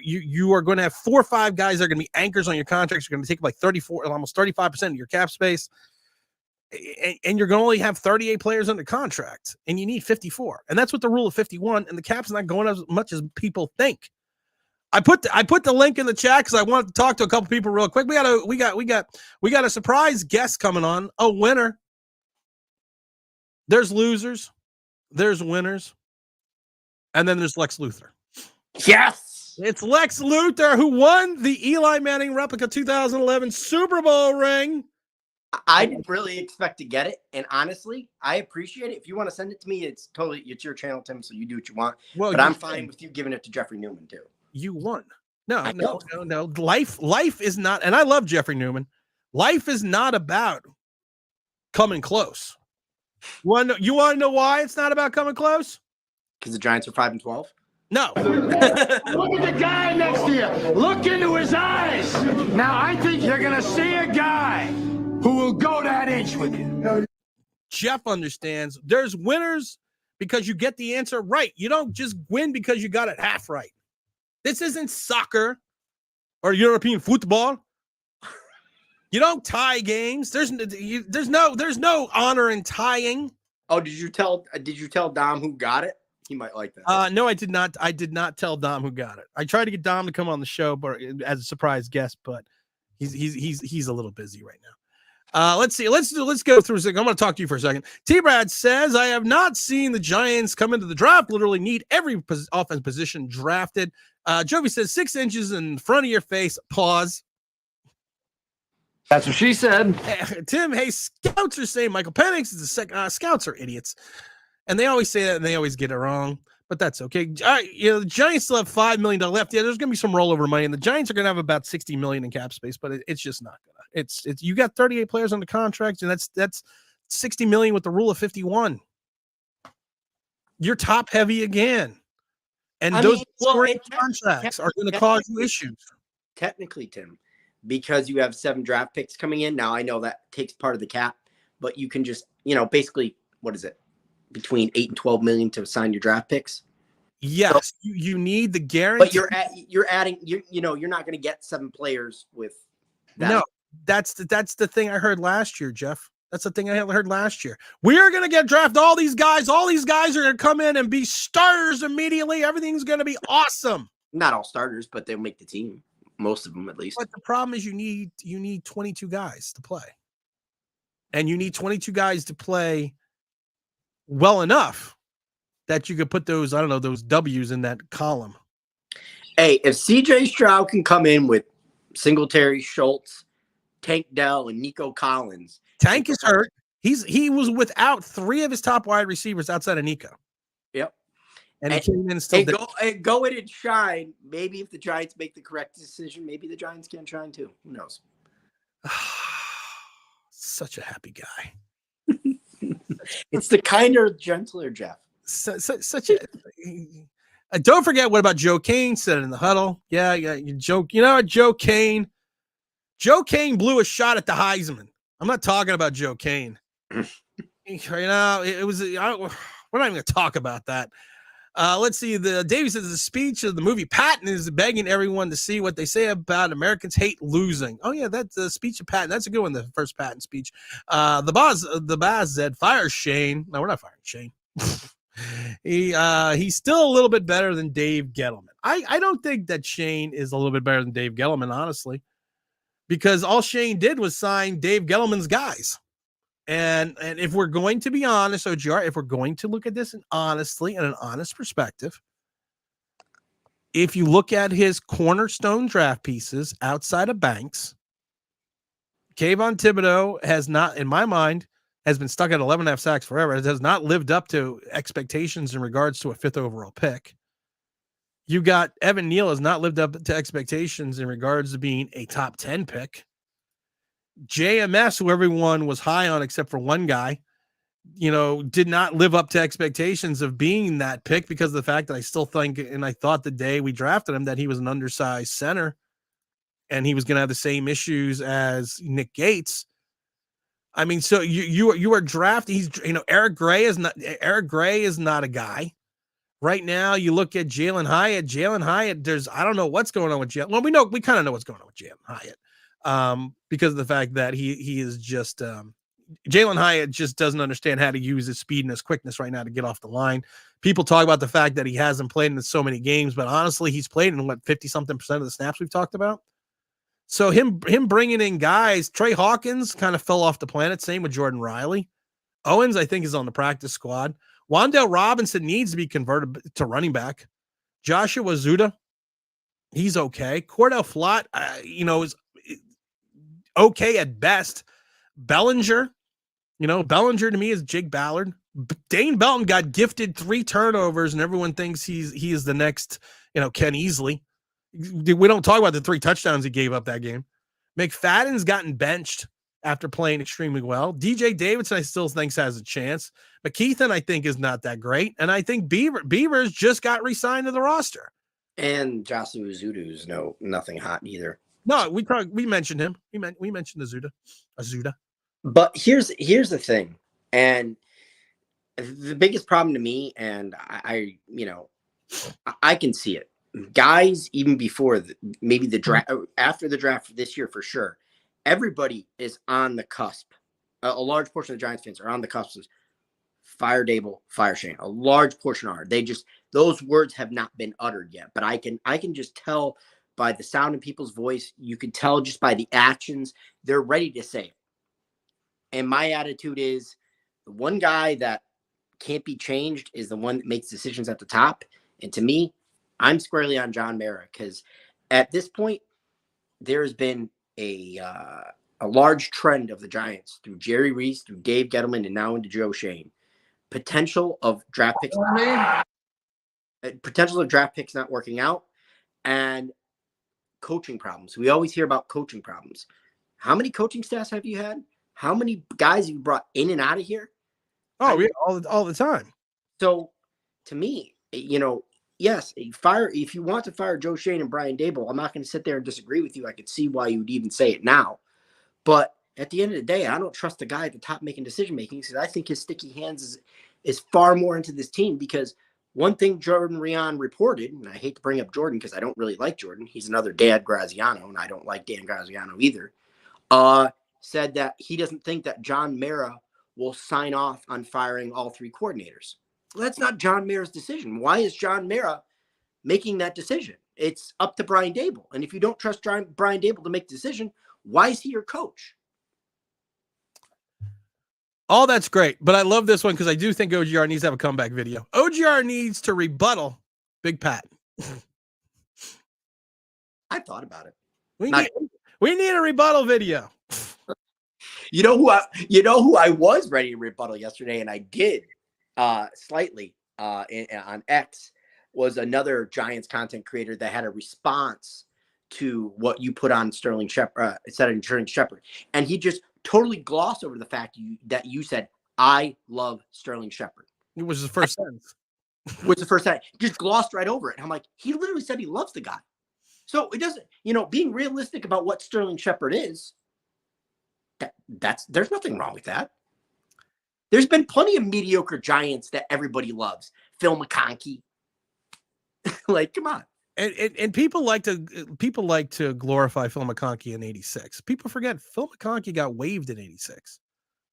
You are going to have 4 or 5 guys that are going to be anchors on your contracts. You're going to take like 34, almost 35% of your cap space. And you're going to only have 38 players under contract, and you need 54, and that's what the rule of 51. And the cap's not going as much as people think. I put the link in the chat because I wanted to talk to a couple people real quick. We got a surprise guest coming on, a winner. There's losers, there's winners, and then there's Lex Luthor. Yes. It's Lex Luthor who won the Eli Manning replica 2011 Super Bowl ring. I didn't really expect to get it, and honestly, I appreciate it. If you want to send it to me, it's your channel, Tim, so you do what you want. Well, but I'm fine with you giving it to Jeffrey Newman too. You won. No. Life is not, and I love Jeffrey Newman. Life is not about coming close. You want to know why it's not about coming close? Because the Giants are 5-12. No. Look at the guy next to you. Look into his eyes. Now I think you're going to see a guy who will go that inch with you. Jeff understands there's winners because you get the answer right. You don't just win because you got it half right. This isn't soccer or European football. You don't tie games. There's no honor in tying. Oh, did you tell Dom who got it? He might like that. No, I did not. I did not tell Dom who got it. I tried to get Dom to come on the show, but as a surprise guest, but he's a little busy right now. Let's see. Let's go through a second. I'm going to talk to you for a second. T-Brad says, I have not seen the Giants come into the draft, literally need every offense position drafted. Jovi says 6 inches in front of your face. Pause. That's what she said. Tim, hey, scouts are saying Michael Penix is the second. Scouts are idiots. And they always say that and they always get it wrong. But that's okay. The Giants still have $5 million left. Yeah, there's going to be some rollover money, and the Giants are going to have about $60 million in cap space, but it's just not going to. It's you got 38 players under contract, and that's $60 million with the rule of 51. You're top heavy again, and those contracts are going to cause you issues. Technically, Tim, because you have 7 draft picks coming in. Now I know that takes part of the cap, but you can just basically what is it? Between 8 and 12 million to assign your draft picks. Yes, so, you need the guarantee. But you're adding you're not going to get 7 players with that. No, that's the thing I heard last year, Jeff. That's the thing I heard last year. We are going to get drafted. All these guys are going to come in and be starters immediately. Everything's going to be awesome. Not all starters, but they'll make the team. Most of them, at least. But the problem is you need 22 guys to play. And you need 22 guys to play well enough that you could put those, I don't know, those W's in that column. Hey, if CJ Stroud can come in with Singletary, Schultz, Tank Dell, and Nico Collins. Tank is hurt. He was without 3 of his top wide receivers outside of Nico. Yep. And he came in and still go in and shine. Maybe if the Giants make the correct decision, maybe the Giants can shine too. Who knows? Such a happy guy. It's the kinder, gentler Jeff. Such a. Don't forget what about Joe Kane said in the huddle. Yeah, you joke. You know what, Joe Kane? Joe Kane blew a shot at the Heisman. I'm not talking about Joe Kane. We're not even going to talk about that. Let's see. Davey says the speech of the movie Patton is begging everyone to see what they say about Americans hate losing. Oh yeah, that's the speech of Patton. That's a good one. The first Patton speech. The Baz said, "Fire Shane." No, we're not firing Shane. He's still a little bit better than Dave Gettleman. I don't think that Shane is a little bit better than Dave Gettleman, honestly, because all Shane did was sign Dave Gettleman's guys. And if we're going to be honest, OGR, if we're going to look at this honestly and an honest perspective, if you look at his cornerstone draft pieces outside of Banks, Kayvon Thibodeau has not, in my mind, has been stuck at 11.5 sacks forever. It has not lived up to expectations in regards to a 5th overall pick. You got Evan Neal has not lived up to expectations in regards to being a top 10 pick. JMS, who everyone was high on except for one guy, did not live up to expectations of being that pick because of the fact that I still think, and I thought the day we drafted him, that he was an undersized center and he was going to have the same issues as Nick Gates. I mean, so you are drafting. Eric Gray is not a guy. Right now, you look at Jalen Hyatt. I don't know what's going on with Jalen. Well, we kind of know what's going on with Jalen Hyatt. Because of the fact that he is just Jalen Hyatt just doesn't understand how to use his speed and his quickness right now to get off the line. People talk about the fact that he hasn't played in so many games, but honestly, he's played in 50-something% of the snaps we've talked about. So him bringing in guys, Trey Hawkins kind of fell off the planet. Same with Jordan Riley. Owens, I think, is on the practice squad. Wan'Dale Robinson needs to be converted to running back. Joshua Zuda, he's okay. Cordell Flott, is okay at best. Bellinger to me is Jake Ballard. Dane Belton got gifted 3 turnovers, and everyone thinks he is the next, Ken Easley. We don't talk about the 3 touchdowns he gave up that game. McFadden's gotten benched after playing extremely well. DJ Davidson, I still think, has a chance. McKeithen, I think, is not that great. And I think Beavers just got re-signed to the roster. And Joshua Zudu's nothing hot either. No, we mentioned him. We mentioned Azuda. But here's the thing, and the biggest problem to me, and I can see it. Guys, even before maybe the draft, after the draft this year for sure, everybody is on the cusp. A large portion of the Giants fans are on the cusp. Fire Dable, fire Shane. A large portion are. Those words have not been uttered yet, but I can just tell by the sound in people's voice. You can tell just by the actions. They're ready to say it. And my attitude is the one guy that can't be changed is the one that makes decisions at the top. And to me, I'm squarely on John Mara, because at this point, there has been a large trend of the Giants through Jerry Reese, through Dave Gettleman, and now into Joe Shane. Potential of draft picks not working out, and coaching problems. We always hear about coaching problems. How many coaching staffs have you had? How many guys you brought in and out of here? Oh, yeah, all the time. So, to me, yes, if you want to fire Joe Shane and Brian Dable, I'm not going to sit there and disagree with you. I could see why you would even say it now. But at the end of the day, I don't trust the guy at the top making decision-making, because I think his sticky hands is far more into this team. Because one thing Jordan Rion reported, and I hate to bring up Jordan because I don't really like Jordan. He's another Dan Graziano, and I don't like Dan Graziano either. said that he doesn't think that John Mara will sign off on firing all 3 coordinators. Well, that's not John Mara's decision. Why is John Mara making that decision? It's up to Brian Dable. And if you don't trust Brian Dable to make the decision, why is he your coach? All that's great, but I love this one because I do think OGR needs to have a comeback video. OGR needs to rebuttal Big Pat. I thought about it. We need a rebuttal video. You know who I was ready to rebuttal yesterday, and I did slightly on X, was another Giants content creator that had a response to what you put on Sterling Shepard, and he just totally glossed over the fact that you said, "I love Sterling Shepard." It was the first sentence. Was the first sentence. Just glossed right over it. And I'm like, he literally said he loves the guy. So it doesn't, being realistic about what Sterling Shepard is, there's nothing wrong with that. There's been plenty of mediocre Giants that everybody loves. Phil McConkey. Like, come on. And people like to glorify Phil McConkey in '86. People forget Phil McConkey got waived in '86,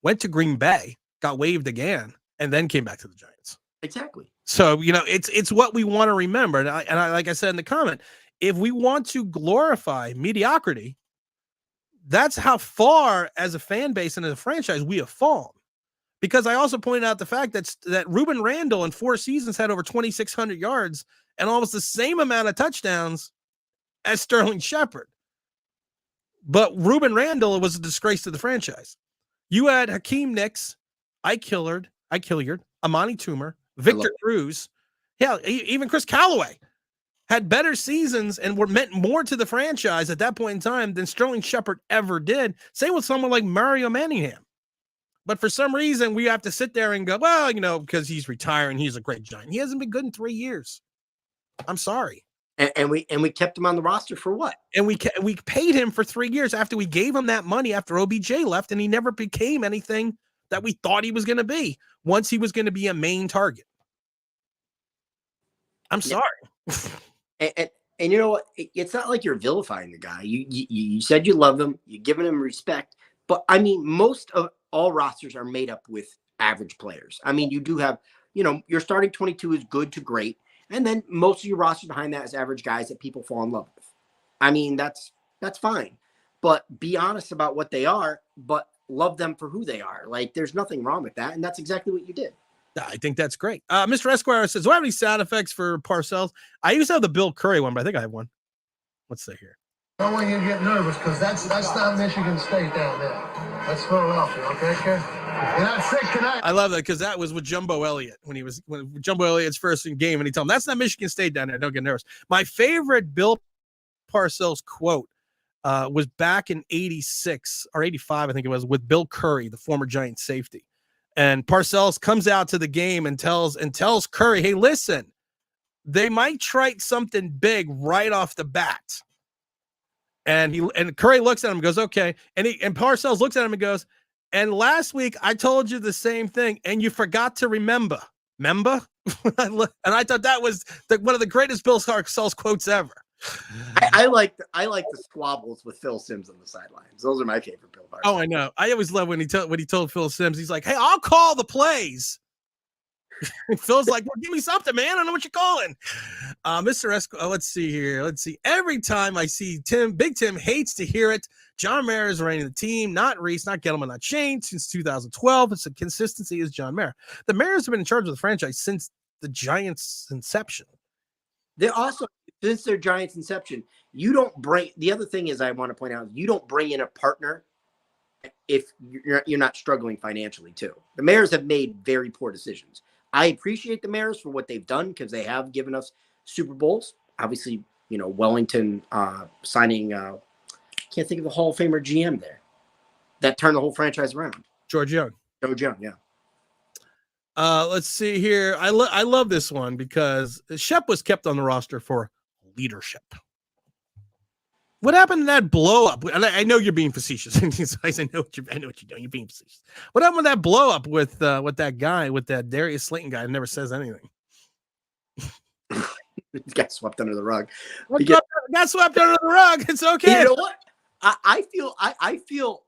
went to Green Bay, got waived again, and then came back to the Giants. Exactly. So it's what we want to remember. And I like I said in the comment, if we want to glorify mediocrity, that's how far as a fan base and as a franchise we have fallen. Because I also pointed out the fact that Ruben Randall in 4 seasons had over 2,600 yards and almost the same amount of touchdowns as Sterling Shepard. But Ruben Randall was a disgrace to the franchise. You had Hakeem Nicks, Ike Hilliard, Amani Toomer, Victor Cruz. Yeah, even Chris Callaway had better seasons and were meant more to the franchise at that point in time than Sterling Shepard ever did. Same with someone like Mario Manningham. But for some reason, we have to sit there and go, well, because he's retiring, he's a great Giant. He hasn't been good in 3 years. I'm sorry. And we kept him on the roster for what? And we paid him for 3 years after we gave him that money after OBJ left, and he never became anything that we thought he was going to be once he was going to be a main target. I'm sorry. And you know what? It's not like you're vilifying the guy. You said you love him. You're giving him respect. But, I mean, most of all rosters are made up with average players. I mean, you do have, your starting 22 is good to great. And then most of your roster behind that is average guys that people fall in love with. I mean, that's fine. But be honest about what they are, but love them for who they are. Like, there's nothing wrong with that. And that's exactly what you did. I think that's great. Mr. Esquire says, do I have any sound effects for Parcells? I used to have the Bill Curry one, but I think I have one. Let's see here. I don't want you to get nervous because that's not Michigan State down there. That's Philadelphia, okay, kid? You're not sick tonight. I love that because that was with Jumbo Elliott when Jumbo Elliott's first game, and he told him that's not Michigan State down there. Don't get nervous. My favorite Bill Parcells quote was back in '86 or '85, I think it was, with Bill Curry, the former Giant safety. And Parcells comes out to the game and tells Curry, hey, listen, they might try something big right off the bat. And Curry looks at him and goes, okay. And Parcells looks at him and goes, and last week I told you the same thing and you forgot to remember. Remember? And I thought that was one of the greatest Bill Parcells quotes ever. I like the squabbles with Phil Simms on the sidelines. Those are my favorite Bill Parcells. Oh, I know. I always love when he told Phil Simms, he's like, hey, I'll call the plays. Phil's like, well, give me something, man. I don't know what you're calling. Mr. Esco, let's see here. Let's see. Every time I see Big Tim hates to hear it. John Mara is running the team, not Reese, not Gettleman, not Shane. Since 2012, it's a consistency is John Mara. The Maras have been in charge of the franchise since the Giants' inception. They also, since their Giants' inception, you don't bring. The other thing is, I want to point out, you don't bring in a partner if you're not struggling financially too. The Maras have made very poor decisions. I appreciate the Maras for what they've done because they have given us Super Bowls. Obviously, Wellington signing. Can't think of the Hall of Famer GM there that turned the whole franchise around. George Young, yeah. Let's see here. I love this one because Shep was kept on the roster for leadership. What happened to that blow up? And I know you're being facetious. I know what you're doing. You're being facetious. What happened with that blow up with that guy, with that Darius Slayton guy who never says anything? Got swept under the rug. Got swept under the rug. It's okay. You know what? I feel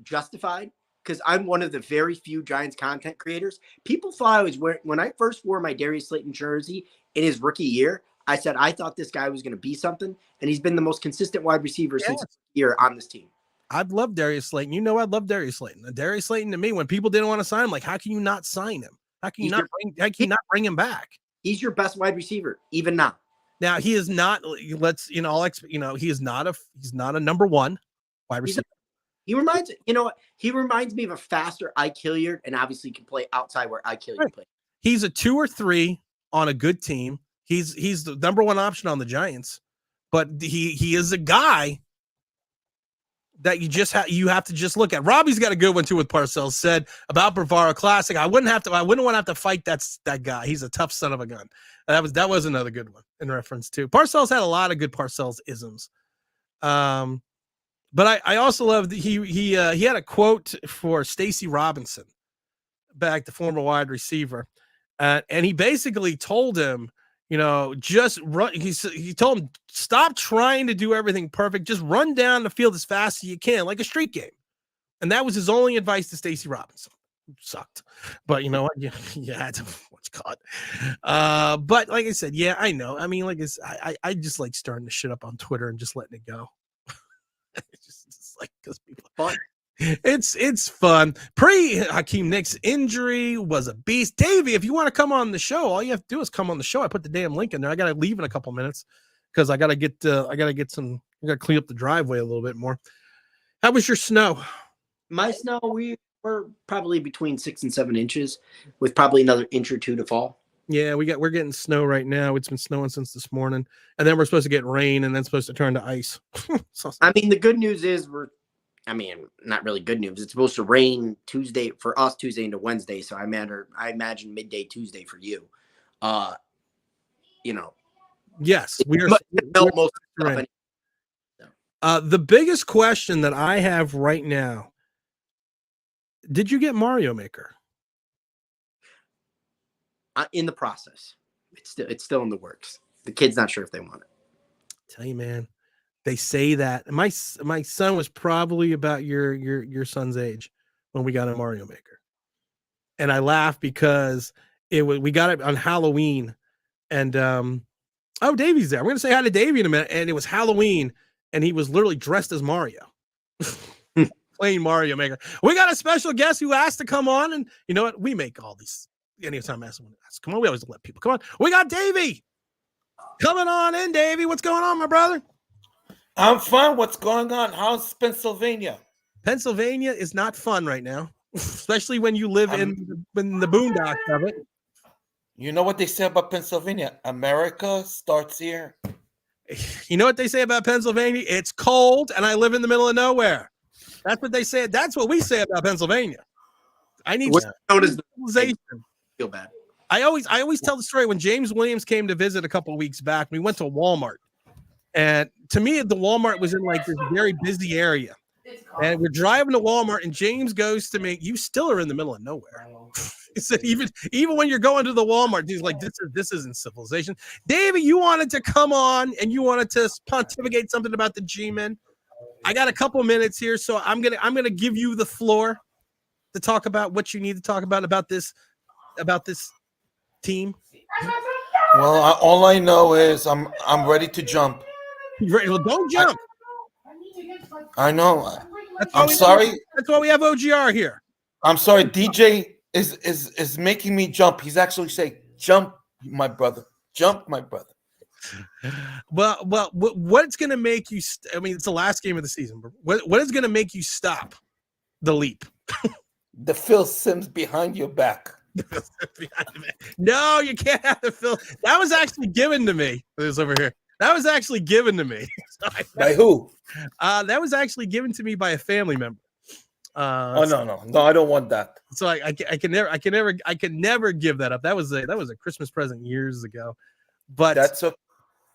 justified, because I'm one of the very few Giants content creators. People thought I was when I first wore my Darius Slayton jersey in his rookie year. I said I thought this guy was going to be something, and he's been the most consistent wide receiver since his year on this team. I'd love Darius Slayton. You know, I'd love Darius Slayton. Darius Slayton to me, when people didn't want to sign him, like, how can you not sign him? How can you not bring him back? He's your best wide receiver, even now. Now he is not. Let's he is not a number one wide receiver. He reminds me of a faster Ike Hilliard, and obviously can play outside where Ike Hilliard plays. He's a 2 or 3 on a good team. He's the number one option on the Giants, but he is a guy that you have to just look at. Robbie's got a good one too with Parcells. Said about Brevard Classic, I wouldn't want to have to fight that guy. He's a tough son of a gun. That was another good one in reference to Parcells. Had a lot of good Parcells isms. But I also love that he had a quote for Stacy Robinson, back the former wide receiver, and he basically told him, just run. He told him, stop trying to do everything perfect. Just run down the field as fast as you can, like a street game. And that was his only advice to Stacy Robinson. Sucked, but you know what? You had to what's caught. But like I said, yeah, I know. I mean, I just like starting to shit up on Twitter and just letting it go. it's like because people fun. It's fun. Hakeem Nick's injury was a beast. Davey, if you want to come on the show, all you have to do is come on the show. I put the damn link in there. I gotta leave in a couple minutes because I gotta clean up the driveway a little bit more. How was your snow? My snow, we're probably between 6 and 7 inches, with probably another inch or two to fall. Yeah, we're getting snow right now. It's been snowing since this morning, and then we're supposed to get rain, and then supposed to turn to ice. I mean, the good news is not really good news. It's supposed to rain Tuesday for us, Tuesday into Wednesday. So I imagine midday Tuesday for you. Yes, we're the biggest question that I have right now. Did you get Mario Maker? In the process. It's still in the works. The kid's not sure if they want it. Tell you, man, they say that. My son was probably about your son's age when we got a Mario Maker, and I laughed because we got it on Halloween, and Davey's there. I'm gonna say hi to Davey in a minute, and it was Halloween, and he was literally dressed as Mario. Playing Mario Maker. We got a special guest who asked to come on, and you know what? We make all these. Anytime I ask someone to ask, come on, we always let people come on. We got Davey coming on in. Davey, what's going on, my brother? I'm fine. What's going on? How's Pennsylvania? Pennsylvania is not fun right now, especially when you live in the boondocks of it. You know what they say about Pennsylvania? America starts here. You know what they say about Pennsylvania? It's cold, and I live in the middle of nowhere. That's what they say. That's what we say about Pennsylvania. I need civilization. Feel bad. I always tell the story when James Williams came to visit a couple of weeks back. We went to Walmart, and to me, the Walmart was in like this very busy area. And we're driving to Walmart, and James goes to me, "You still are in the middle of nowhere." He said, "Even when you're going to the Walmart, he's like, this isn't civilization." David, you wanted to come on and you wanted to pontificate something about the G-Men. I got a couple minutes here, so I'm gonna give you the floor to talk about what you need to talk about this team. Well, all I know is I'm ready to jump. You ready? Well, don't jump. I know. I'm sorry. That's why we have OGR here. I'm sorry. DJ is making me jump. He's actually saying, "Jump, my brother. Jump, my brother." Well, what's going to make you? I mean, it's the last game of the season. But what is going to make you stop the leap? The Phil Sims behind your back. No, you can't have the Phil. That was actually given to me. This over here. That was actually given to me. By who? That was actually given to me by a family member. No, I don't want that. So I can never give that up. That was a Christmas present years ago. But that's a.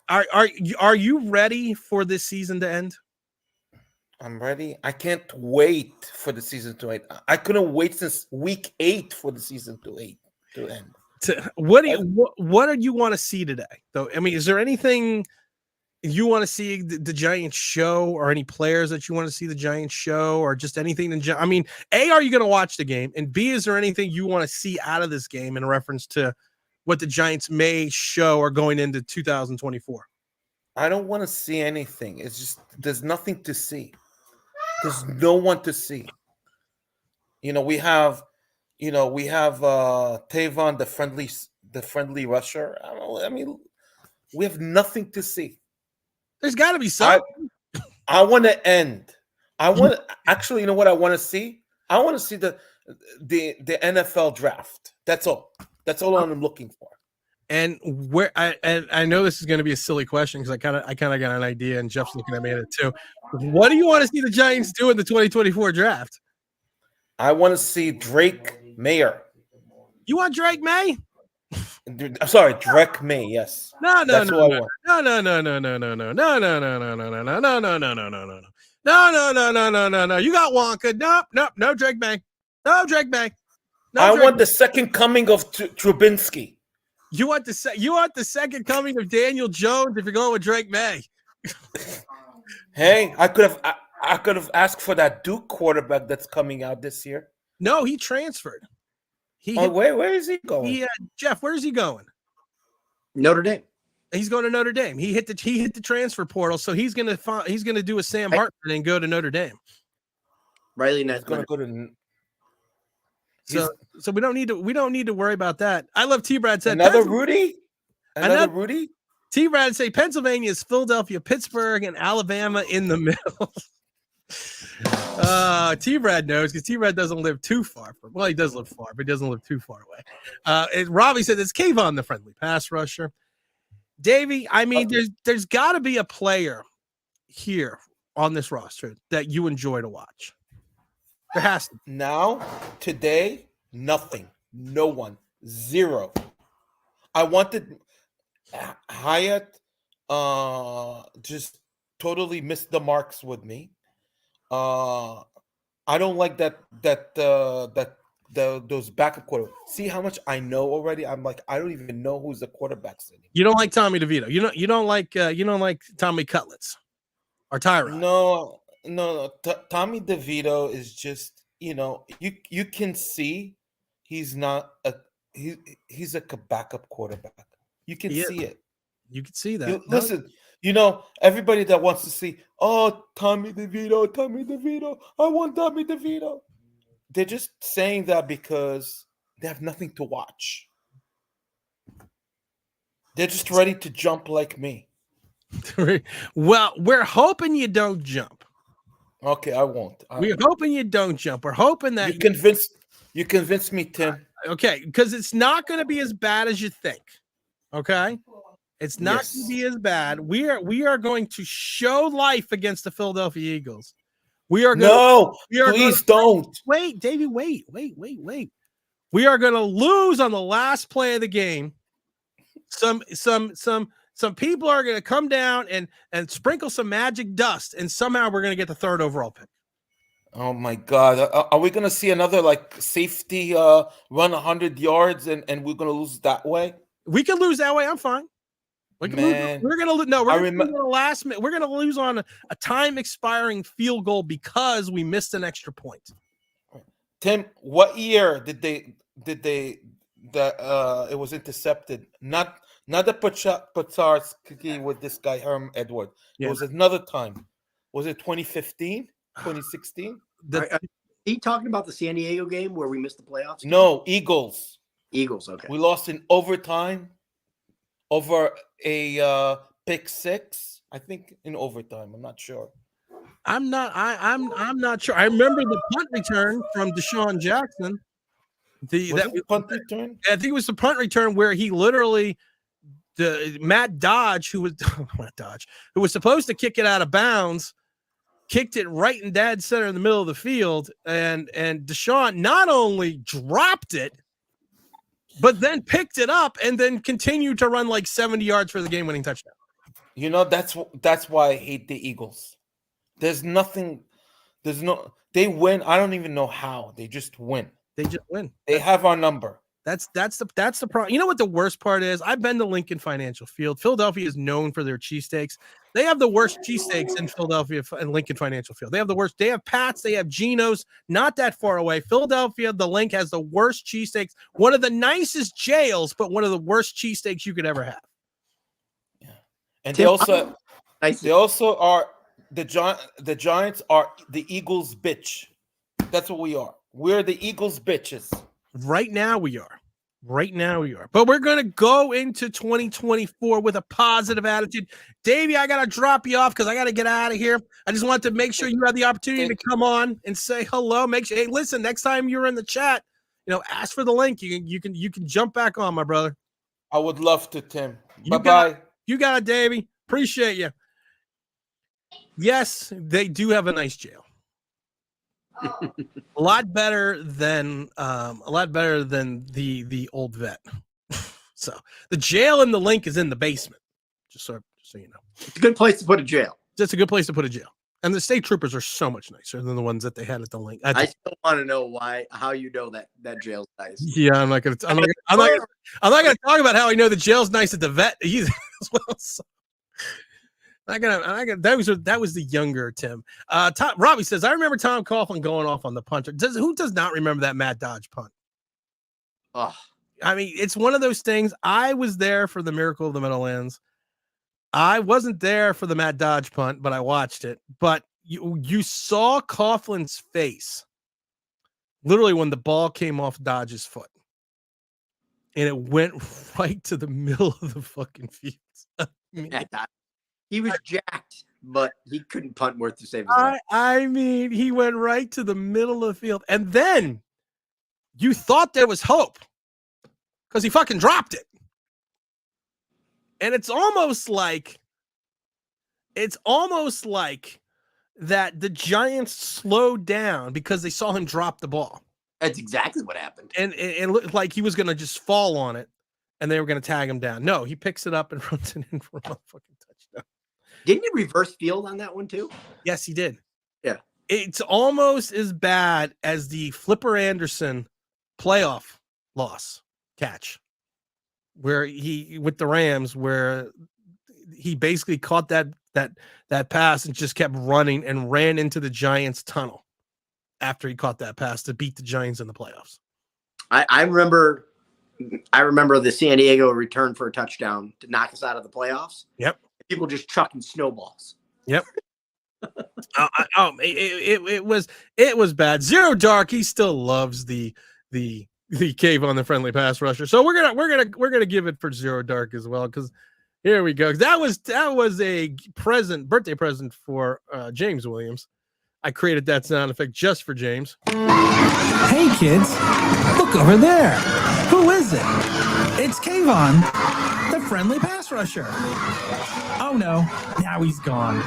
Are you ready for this season to end? I'm ready. I can't wait for the season to end. I couldn't wait since week 8 for the season to end. What do you want to see today? Though, I mean, is there anything you want to see the Giants show, or any players that you want to see the Giants show, or just anything I mean, A, are you going to watch the game? And B, is there anything you want to see out of this game in reference to what the Giants may show or going into 2024? I don't want to see anything. It's just there's nothing to see. There's no one to see. We have Tavon, the friendly rusher. I mean, we have nothing to see. There's got to be something. I want to end. Actually, you know what I want to see? I want to see the NFL draft. That's all. That's all I'm looking for. And I know this is going to be a silly question because I kind of got an idea, and Jeff's looking at me at it too. What do you want to see the Giants do in the 2024 draft? I want to see Drake Mayer. You want Drake May? I'm sorry, Drake May. Yes. No. You got Wonka. Nope. No Drake May. No Drake May. I want the second coming of Trubinsky. You want the second coming of Daniel Jones if you're going with Drake May. Hey, I could have asked for that Duke quarterback that's coming out this year. No, he transferred. Where is he going? Jeff, where is he going? Notre Dame. He's going to Notre Dame. He hit the transfer portal, so he's gonna do a Sam Hartman and go to Notre Dame. Riley He's going to go to. So we don't need to worry about that. I love T-Brad said Another Rudy. T-Brad say Pennsylvania is Philadelphia, Pittsburgh, and Alabama in the middle. T-Brad knows because T-Brad doesn't live too far from. Well, he does live far, but he doesn't live too far away. And Robbie said it's Kayvon, the friendly pass rusher. Davey, I mean, there's got to be a player here on this roster that you enjoy to watch. There has to. Now, today, nothing. No one. Zero. I wanted Hyatt just totally missed the marks with me. I don't like those backup quarterbacks. See how much I know already? I'm like, I don't even know who's the quarterbacks anymore. You don't like Tommy DeVito. You don't like Tommy Cutlets or Tyrod. No. Tommy DeVito is just, you can see he's not he's a backup quarterback. You can see it. You can see that. Listen, everybody that wants to see, Tommy DeVito, I want Tommy DeVito. They're just saying that because they have nothing to watch. They're just ready to jump like me. Well, we're hoping you don't jump. Okay, I won't. We're hoping you don't jump. We're hoping that you convinced me, Tim. Okay, because it's not going to be as bad as you think. Okay, it's not going to be as bad. We are going to show life against the Philadelphia Eagles. Please don't. Wait, Davey, wait. We are going to lose on the last play of the game. Some people are going to come down and sprinkle some magic dust, and somehow we're going to get the third overall pick. Oh my God! Are we going to see another safety run 100 yards and we're going to lose that way? We can lose that way. I'm fine. We're going to lose. No, we're going to lose on the last minute. We're going to lose on a time expiring field goal because we missed an extra point. Tim, what year did it was intercepted? Not the Pacharski with this guy Herm Edward. Yeah. It was another time. Was it 2015, 2016? Are you talking about the San Diego game where we missed the playoffs? No, Eagles. Okay. We lost in overtime over a pick six. I think in overtime. I'm not sure. I'm not sure. I remember the punt return from Deshaun Jackson. Punt return? I think it was the punt return where he literally Matt Dodge, who was supposed to kick it out of bounds, kicked it right in dead center in the middle of the field, and Deshaun not only dropped it, but then picked it up and then continued to run 70 yards for the game-winning touchdown. That's why I hate the Eagles. They win. I don't even know how. They just win. They just win. They have our number. That's the problem. You know what the worst part is? I've been to Lincoln Financial Field. Philadelphia is known for their cheesesteaks. They have the worst cheesesteaks in Philadelphia and Lincoln Financial Field. They have the worst. They have Pat's. They have Geno's. Not that far away. Philadelphia, the Link has the worst cheesesteaks. One of the nicest jails, but one of the worst cheesesteaks you could ever have. Yeah, and they also are the Giants are the Eagles' bitch. That's what we are. We're the Eagles' bitches. Right now we are. But we're going to go into 2024 with a positive attitude. Davey, I got to drop you off because I got to get out of here. I just want to make sure you have the opportunity to come on and say hello. Make sure, hey, listen, next time you're in the chat, ask for the link. You can jump back on, my brother. I would love to, Tim. Bye-bye. You got it, Davey. Appreciate you. Yes, they do have a nice jail. a lot better than the old vet. So the jail in the Link is in the basement. Just so you know, it's a good place to put a jail. Just a good place to put a jail. And the state troopers are so much nicer than the ones that they had at the Link. I still want to know how you know that jail's nice. Yeah, I'm not gonna talk about how I know the jail's nice at the vet either as well. So. That was the younger Tim. Robbie says, I remember Tom Coughlin going off on the punter. Who does not remember that Matt Dodge punt? Oh, I mean, it's one of those things. I was there for the Miracle of the Meadowlands. I wasn't there for the Matt Dodge punt, but I watched it. But you saw Coughlin's face literally when the ball came off Dodge's foot. And it went right to the middle of the fucking field. I mean, he was jacked, but he couldn't punt worth to save his life. I mean, he went right to the middle of the field. And then you thought there was hope because he fucking dropped it. And it's almost like that the Giants slowed down because they saw him drop the ball. That's exactly what happened. And it looked like he was going to just fall on it and they were going to tag him down. No, he picks it up and runs it in for a motherfucking touchdown. Didn't he reverse field on that one too? Yes, he did. Yeah. It's almost as bad as the Flipper Anderson playoff loss catch where he with the Rams, where he basically caught that pass and just kept running and ran into the Giants tunnel after he caught that pass to beat the Giants in the playoffs. I remember the San Diego return for a touchdown to knock us out of the playoffs. Yep. People just chucking snowballs. Yep. It was bad. Zero Dark, he still loves the cave on the friendly pass rusher. So we're gonna give it for Zero Dark as well, because here we go. That was a birthday present for James Williams. I created that sound effect just for James. Hey kids, look over there. Who is it? It's Kayvon, the friendly pass rusher. Oh no, now he's gone.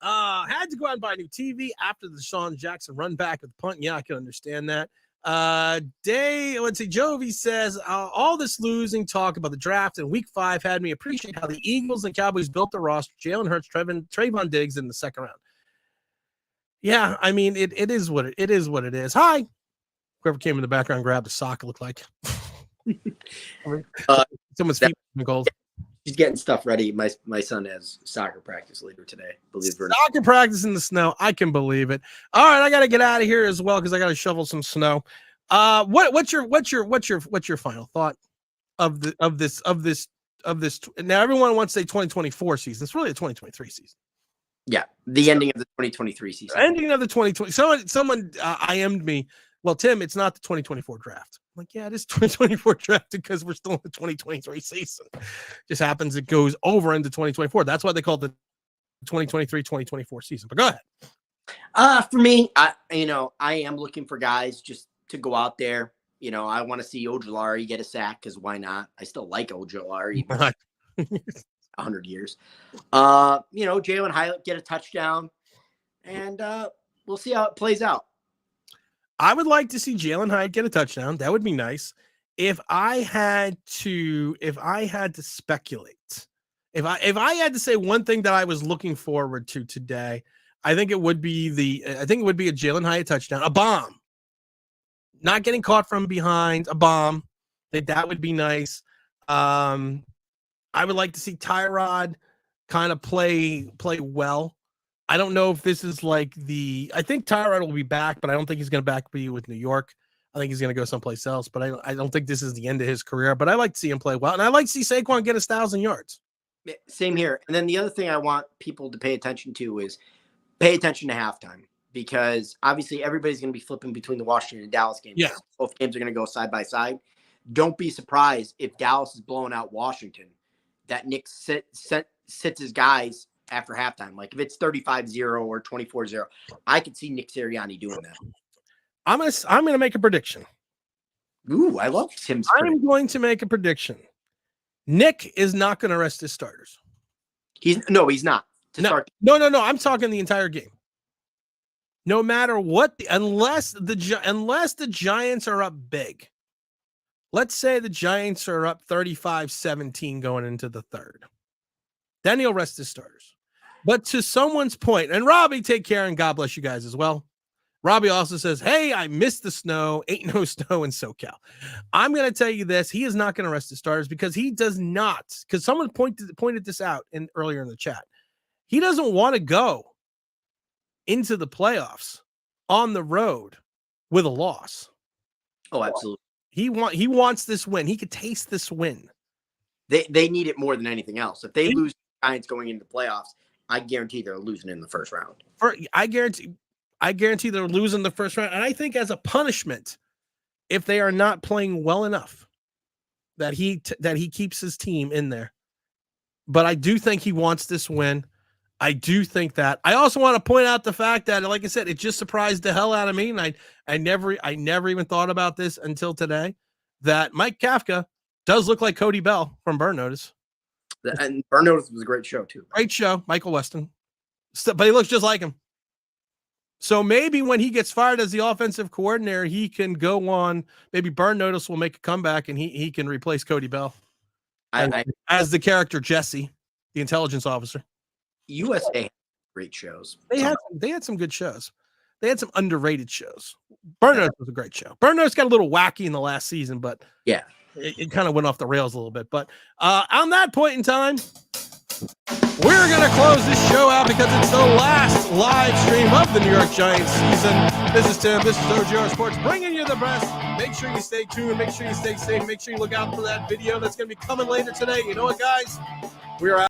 Had to go out and buy a new TV after the Deshaun Jackson run back with the punt. Yeah, I can understand that. Jovi says, all this losing talk about the draft in week 5 had me appreciate how the Eagles and Cowboys built the roster. Jalen Hurts, Trayvon Diggs in the second round. Yeah, I mean, it is what it is. Hi. Whoever came in the background grabbed a sock, it looked like. Someone's feet gold. He's getting stuff ready. My son has soccer practice later today. Believe it or not. Soccer practice in the snow. I can believe it. All right, I got to get out of here as well because I got to shovel some snow. What's your final thought of this? Now everyone wants to say 2024 season. It's really a 2023 season. Yeah, the ending of the 2023 season. Ending of the 2020. Someone IM'd me. Well, Tim, it's not the 2024 draft. I'm like, yeah, it is 2024 draft because we're still in the 2023 season. Just happens it goes over into 2024. That's why they call it the 2023-2024 season. But go ahead. For me, I am looking for guys just to go out there. I want to see Ojulari get a sack because why not? I still like Ojulari. 100 years. Jalen Hyatt get a touchdown, and we'll see how it plays out. I would like to see Jalen Hyatt get a touchdown. That would be nice. If I had to speculate, if I had to say one thing that I was looking forward to today, I think it would be a Jalen Hyatt touchdown, a bomb. not getting caught from behind a bomb. That would be nice. I would like to see Tyrod kind of play well. I don't know if this is like I think Tyrod will be back, but I don't think he's going to be with New York. I think he's going to go someplace else, but I don't think this is the end of his career. But I like to see him play well, and I like to see Saquon get 1,000 yards. Same here. And then the other thing I want people to pay attention to is pay attention to halftime, because obviously everybody's going to be flipping between the Washington and Dallas games. Yeah. Both games are going to go side by side. Don't be surprised if Dallas is blowing out Washington, that Nick sits his guys after halftime. Like if it's 35-0 or 24-0, I could see Nick Sirianni doing that. I'm gonna make a prediction. Ooh, I love Tim's. I'm going to make a prediction. Nick is not going to rest his starters. He's not. No, I'm talking the entire game. No matter what, unless the Giants are up big. Let's say the Giants are up 35-17 going into the third. Then he'll rest his starters. But to someone's point, and Robbie, take care, and God bless you guys as well. Robbie also says, hey, I missed the snow. Ain't no snow in SoCal. I'm going to tell you this. He is not going to rest his starters because he does not. Because someone pointed this out earlier in the chat. He doesn't want to go into the playoffs on the road with a loss. Oh, absolutely. He wants this win. He could taste this win. They need it more than anything else. If they lose the Giants going into the playoffs, I guarantee they're losing in the first round. I guarantee they're losing the first round. And I think as a punishment, if they are not playing well enough, that he keeps his team in there. But I do think he wants this win. I do think that. I also want to point out the fact that, like I said, it just surprised the hell out of me, and I never even thought about this until today, that Mike Kafka does look like Cody Bell from Burn Notice. And Burn Notice was a great show too. Great show, Michael Weston. But he looks just like him. So maybe when he gets fired as the offensive coordinator, he can go on. Maybe Burn Notice will make a comeback, and he can replace Cody Bell as the character Jesse, the intelligence officer. USA had great shows. They had some good shows. They had some underrated shows. Burn Notice was a great show. Burn Notice got a little wacky in the last season, but yeah, it kind of went off the rails a little bit. But on that point in time, we're going to close this show out because it's the last live stream of the New York Giants season. This is Tim. This is OGR Sports bringing you the best. Make sure you stay tuned. Make sure you stay safe. Make sure you look out for that video that's going to be coming later today. You know what, guys? We are out.